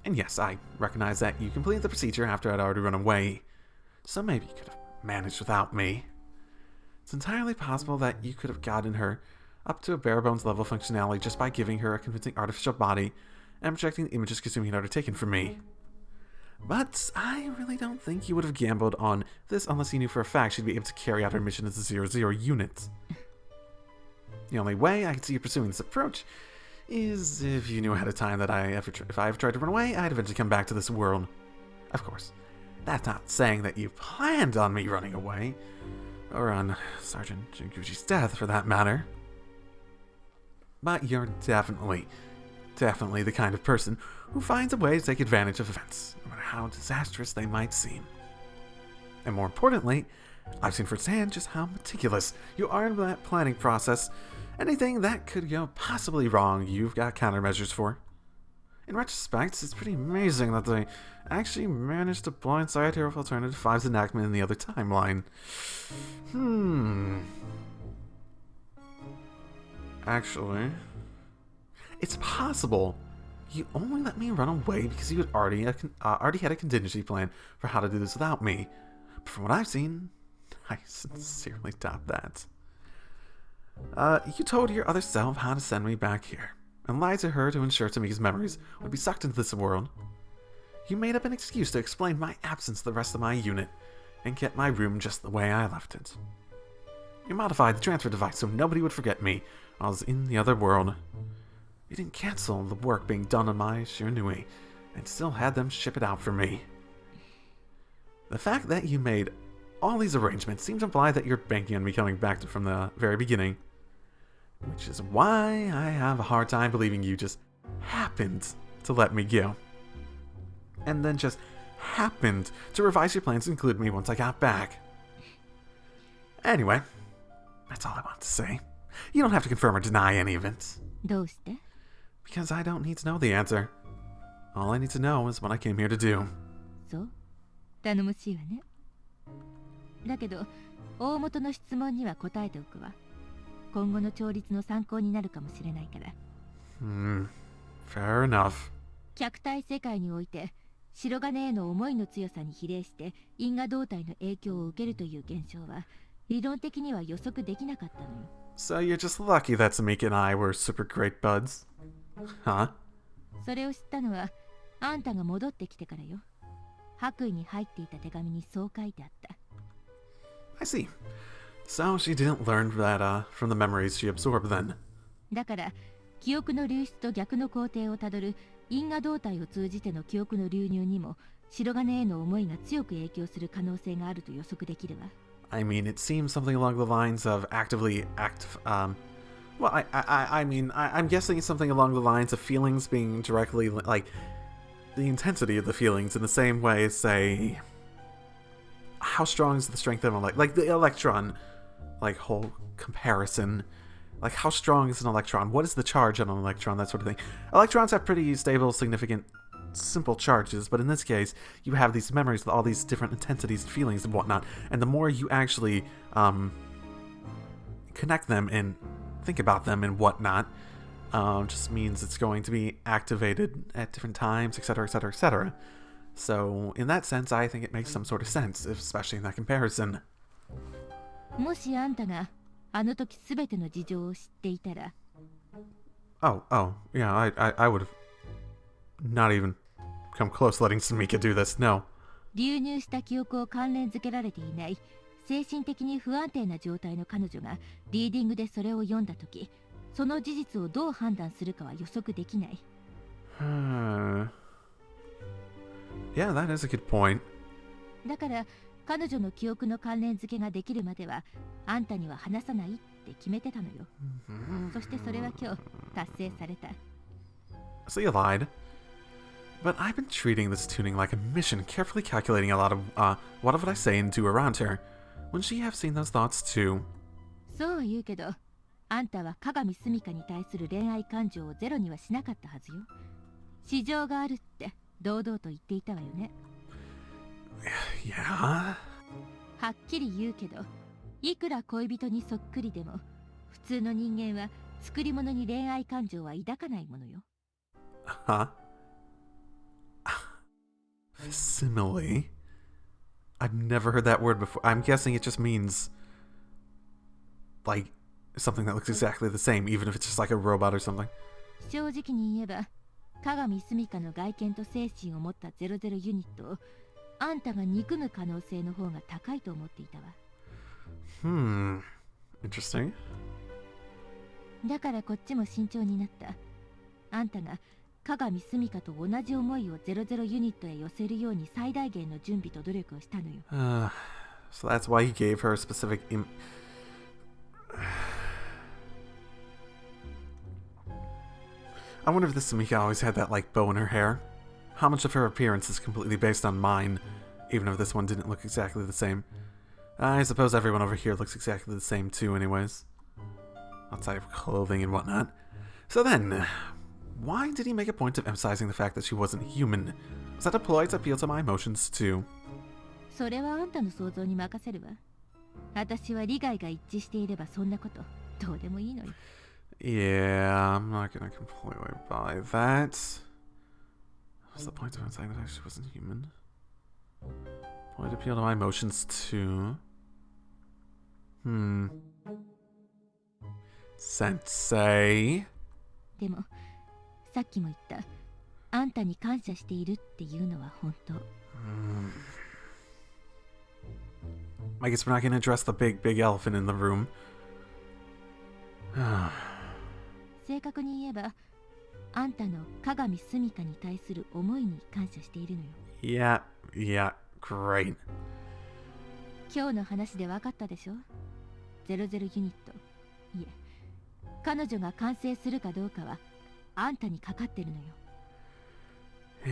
And yes, I recognize that you completed the procedure after I'd already run away, so maybe you could have managed without me. It's entirely possible that you could have gotten her up to a bare-bones level of functionality just by giving her a convincing artificial body and projecting the images Kasumi had already taken from me. But I really don't think you would have gambled on this unless you knew for a fact she'd be able to carry out her mission as a 00 unit. The only way I could see you pursuing this approach is if you knew ahead of time that if I ever tried to run away, I'd eventually come back to this world. Of course, that's not saying that you planned on me running away, or on Sergeant Jinguji's death for that matter. But you're definitely the kind of person who finds a way to take advantage of events, no matter how disastrous they might seem. And more importantly, I've seen firsthand just how meticulous you are in that planning process. Anything that could go possibly wrong, you've got countermeasures for. In retrospect, it's pretty amazing that they actually managed to blindside Hero of Alternative 5's enactment in the other timeline. Actually, it's possible you only let me run away because you had already had a contingency plan for how to do this without me. But from what I've seen, I sincerely doubt that. You told your other self how to send me back here, and lied to her to ensure Tamika's memories would be sucked into this world. You made up an excuse to explain my absence to the rest of my unit, and kept my room just the way I left it. You modified the transfer device so nobody would forget me while I was in the other world. You didn't cancel the work being done on my Shiranui, and still had them ship it out for me. The fact that you made all these arrangements seems to imply that you're banking on me coming back from the very beginning. Which is why I have a hard time believing you just happened to let me go. And then just happened to revise your plans to include me once I got back. Anyway, that's all I want to say. You don't have to confirm or deny any of it. どうして？ Because I don't need to know the answer. All I need to know is what I came here to do. そう？頼もしいわね。だけど、大元の質問には答えておくわ。今後の調律の参考になるかもしれないから。Fair enough. 客体世界において、白金への思いの強さに比例して因果動態の影響を受けるという現象は、理論的には予測できなかったのよ。So you're just lucky that Samika and I were super great buds? Huh? それを知ったのはあんたが戻ってきてからよ。白衣に入っていた手紙にそう書いてあった。 I see. So she didn't learn that from the memories she absorbed then. だから記憶の流出と逆の工程をたどる因果動態を通じての記憶の流入にも白金への思いが強く影響する可能性があると予測できるわ。 I mean, it seems something along the lines of I'm guessing it's something along the lines of feelings being directly, like, the intensity of the feelings in the same way as, say, how strong is the strength of, like the electron, like, whole comparison. Like, how strong is an electron? What is the charge on an electron? That sort of thing. Electrons have pretty stable, significant, simple charges, but in this case, you have these memories with all these different intensities and feelings and whatnot, and the more you actually connect them and think about them and whatnot, just means it's going to be activated at different times, etc., etc., etc. So, in that sense, I think it makes some sort of sense, especially in that comparison. もしあんたがあの時すべての事情を知っていたら、 Oh, yeah, I would have not even come close to letting Samika do this, no. 流入した記憶を関連づけられていない精神的に不安定な状態の彼女がリーディングでそれを読んだ時、その事実をどう判断するかは予測できない。 Yeah, that is a good point. だから彼女の記憶の関連づけができるまではあんたには話さないって決めてたのよ。そしてそれは今日達成された。 So you lied. But I've been treating this tuning like a mission, carefully calculating a lot of what I say and do around her. Wouldn't she have seen those thoughts too? そうは言うけど、あんたは鏡澄香に対する恋愛感情をゼロにはしなかったはずよ。市場があるって堂々と言っていたわよね。Yeah? はっきり言うけど、いくら恋人にそっくりでも普通の人間は作り物に恋愛感情は抱かないものよ。 Huh? Simile? I've never heard that word before. I'm guessing it just means, like, something that looks exactly the same, even if it's just like a robot or something. 正直に言えば、鏡澄香の外見と精神を持った00ユニットをあんたが憎む可能性の方が高いと思っていたわ。Interesting. だからこっちも慎重になった。あんたが鏡澄香と同じ思いを00ユニットへ寄せるように最大限の準備と努力をしたのよ。So that's why he gave her a specific I wonder if this Samika always had that, like, bow in her hair. How much of her appearance is completely based on mine, even if this one didn't look exactly the same. I suppose everyone over here looks exactly the same too, anyways. Outside of clothing and whatnot. So then, why did he make a point of emphasizing the fact that she wasn't human? Was that a ploy to appeal to my emotions too? それはあんたの想像に任せるわ。私は利害が一致していればそんなことどうでもいいのよ。 Yeah, I'm not gonna completely buy that. What's the point of saying that she wasn't human? Point to appeal to my emotions too. Sensei. でもさっきも言った、あんたに感謝しているっていうのは本当。I guess we're not gonna address the big elephant in the room. 正確に言えば、あんたの鏡澄香に対する思いに感謝しているのよ。 Yeah, great. 今日の話で分かったでしょ。00ユニット、いえ、彼女が完成するかどうかはあんたにかかってるのよ。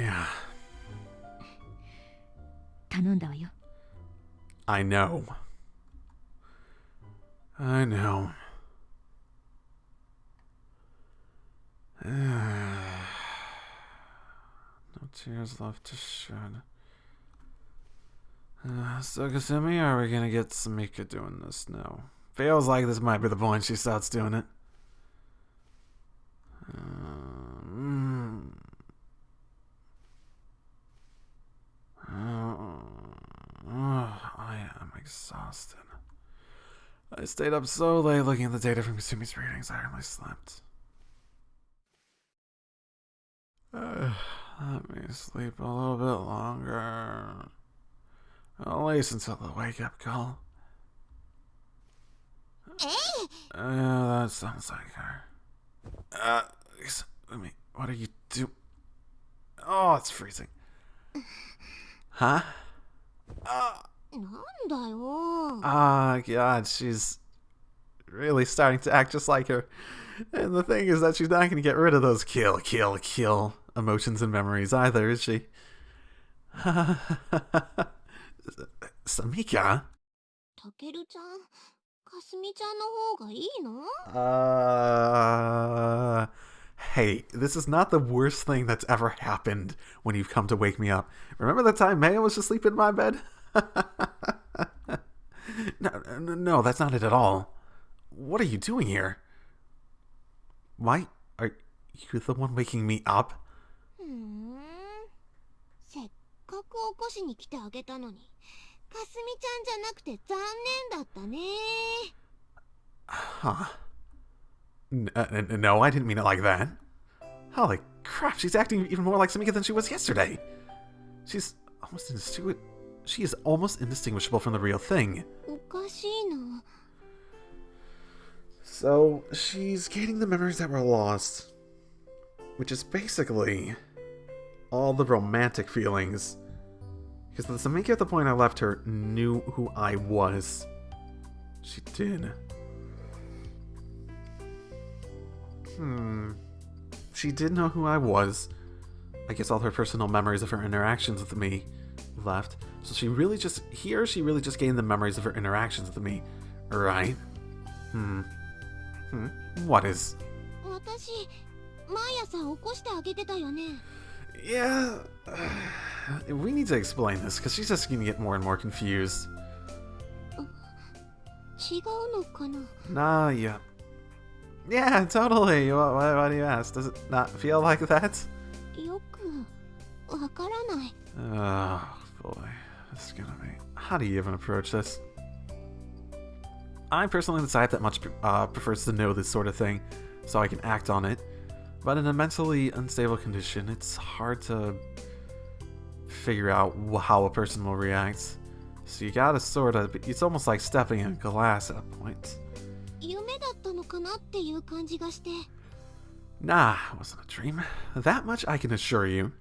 Yeah. 頼んだわよ。 I know. No tears left to shed. So Kasumi, are we gonna get Samika doing this now? Feels like this might be the point she starts doing it. I am exhausted. I stayed up so late looking at the data from Kasumi's readings, I hardly slept. Let me sleep a little bit longer. At least until the wake-up call. That sounds like her. Let me. What are you doing? Oh, it's freezing. Huh? なんだよ。 God, she's really starting to act just like her. And the thing is that she's not going to get rid of those kill emotions and memories either, is she? Samika? たけるちゃん、かすみちゃんの方がいいの？ Hey, this is not the worst thing that's ever happened when you've come to wake me up. Remember the time Maya was asleep in my bed? No, that's not it at all. What are you doing here? Why are you the one waking me up? せっかく起こしに来てあげたのに、かすみちゃんじゃなくて残念だったね。 Huh? No, I didn't mean it like that. Holy crap, she's acting even more like Samika than she was yesterday. She is almost indistinguishable from the real thing. おかしいな。 So, she's gaining the memories that were lost. Which is basically all the romantic feelings. Because the Samika at the point I left her knew who I was. She did. She did know who I was. I guess all her personal memories of her interactions with me left. So she really just gained the memories of her interactions with me. Right? What is? 私、毎朝起こしてあげてたよね。 Yeah. We need to explain this, because she's just going to get more and more confused. 違うのかな？ Nah, yeah. Yeah, totally. Why do you ask? Does it not feel like that? よくわからない。 Oh, boy. This is gonna be... How do you even approach this? I'm personally the type that much prefers to know this sort of thing, so I can act on it. But in a mentally unstable condition, it's hard to figure out how a person will react. So you gotta it's almost like stepping in glass at a point. 夢だったのかなっていう感じがして。 Nah, it wasn't a dream. That much I can assure you.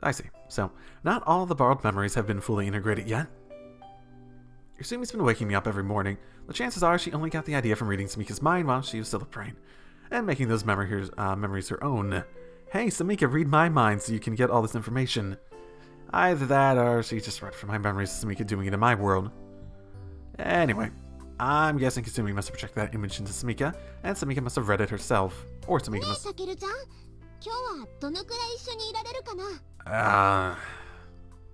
I see. So, not all the borrowed memories have been fully integrated yet. Yusumi's been waking me up every morning. The chances are she only got the idea from reading Samika's mind while she was still a brain, and making those memories her own. Hey, Samika, read my mind so you can get all this information. Either that, or she just read from my memories of Samika doing it in my world. Anyway, I'm guessing Kasumi must have projected that image into Samika, and Samika must have read it herself. Or Samika ねえ、 must... たけるちゃん、今日はどのくらい一緒にいられるかな？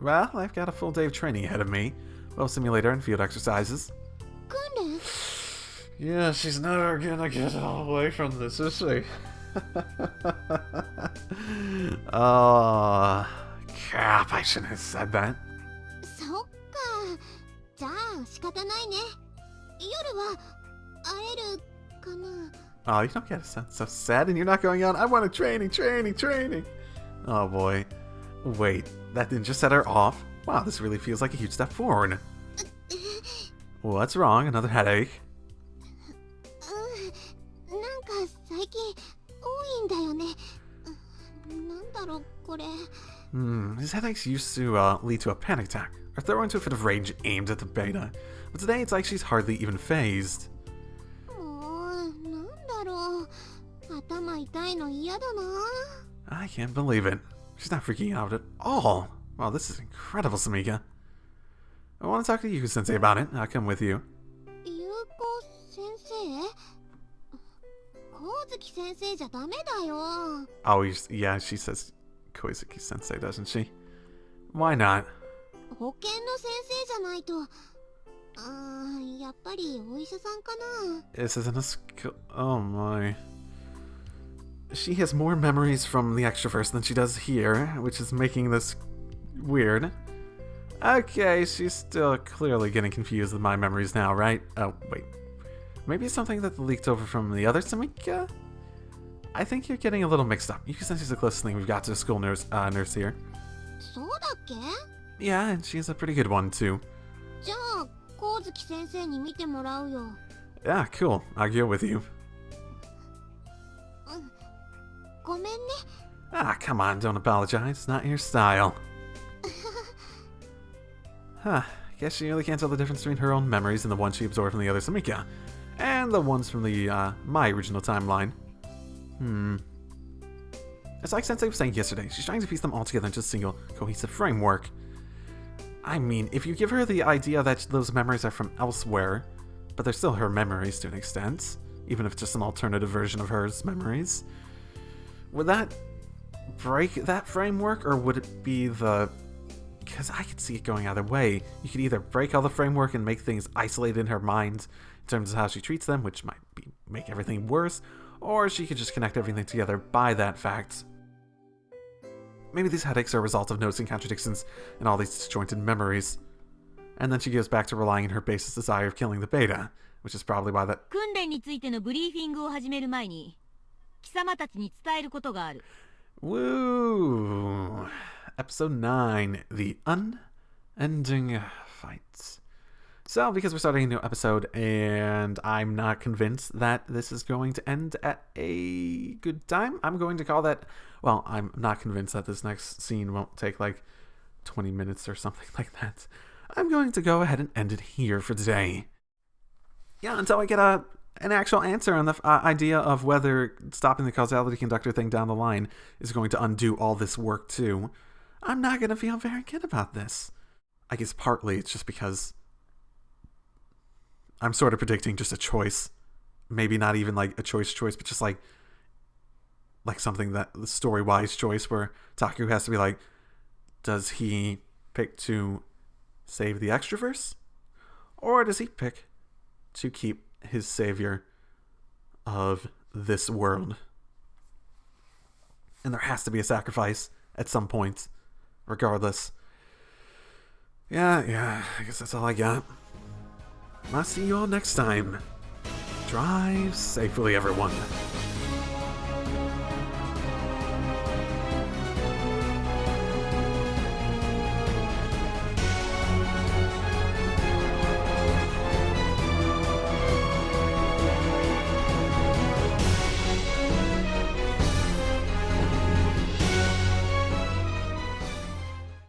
Well, I've got a full day of training ahead of me, both simulator and field exercises. 訓練？ Yeah, she's never gonna get away from this, is she? Oh, crap, I shouldn't have said that. そっか。じゃあ仕方ないね。夜は会えるかな？ Oh, you don't get to sound so sad and you're not going on, I want a training. Oh boy. Wait, that didn't just set her off? Wow, this really feels like a huge step forward. What's wrong? Another headache? なんか最近多いんだよね。なんだろうこれ。 His headaches used to lead to a panic attack, or throw into a fit of rage aimed at the beta. But today it's like she's hardly even phased. もうなんだろう。頭痛いの嫌だな。 I can't believe it. She's not freaking out at all. Wow, this is incredible, Samika. I want to talk to Yuko Sensei about it. I'll come with you. ゆうこ先生？光月先生じゃダメだよ。 Oh, yeah, she says Koizuki Sensei, doesn't she? Why not? 保健の先生じゃないと。やっぱりお医者さんかな。 This isn't a school. Oh my. She has more memories from the extraverse than she does here, which is making this weird. Okay, she's still clearly getting confused with my memories now, right? Oh, wait. Maybe it's something that leaked over from the other Samika? I think you're getting a little mixed up. Yuki Sensei's the closest thing we've got to a school nurse here. そうだっけ？ Yeah, and she's a pretty good one, too. じゃあ光月先生に見てもらうよ。 Yeah, cool. I'll go with you. ごめんね。 Ah, come on, don't apologize. It's not your style. Huh. Guess she really can't tell the difference between her own memories and the ones she absorbed from the other Samika. And the ones from the, my original timeline. It's like Sensei was saying yesterday, she's trying to piece them all together into a single, cohesive framework. I mean, if you give her the idea that those memories are from elsewhere, but they're still her memories to an extent, even if it's just an alternative version of hers memories, would that break that framework, or would it be the... Because I could see it going either way. You could either break all the framework and make things isolated in her mind in terms of how she treats them, which might make everything worse, or she could just connect everything together by that fact. Maybe these headaches are a result of noticing contradictions in all these disjointed memories. And then she goes back to relying on her basis desire of killing the beta, which is probably why that... 訓練についてのブリーフィングを始める前に、貴様たちに伝えることがある。 Woo! Episode 9, The Unending Fight. So, because we're starting a new episode, and I'm not convinced that this is going to end at a good time, I'm going to call that... Well, I'm not convinced that this next scene won't take like 20 minutes or something like that. I'm going to go ahead and end it here for today. Yeah, until I get an actual answer on the idea of whether stopping the causality conductor thing down the line is going to undo all this work too, I'm not going to feel very good about this. I guess partly it's just because I'm sort of predicting just a choice. Maybe not even like a choice, but just like something that the story-wise choice where Taku has to be like, does he pick to save the extraverse? Or does he pick to keep his savior of this world? And there has to be a sacrifice at some point, regardless. Yeah, I guess that's all I got. I'll see you all next time. Drive safely, everyone.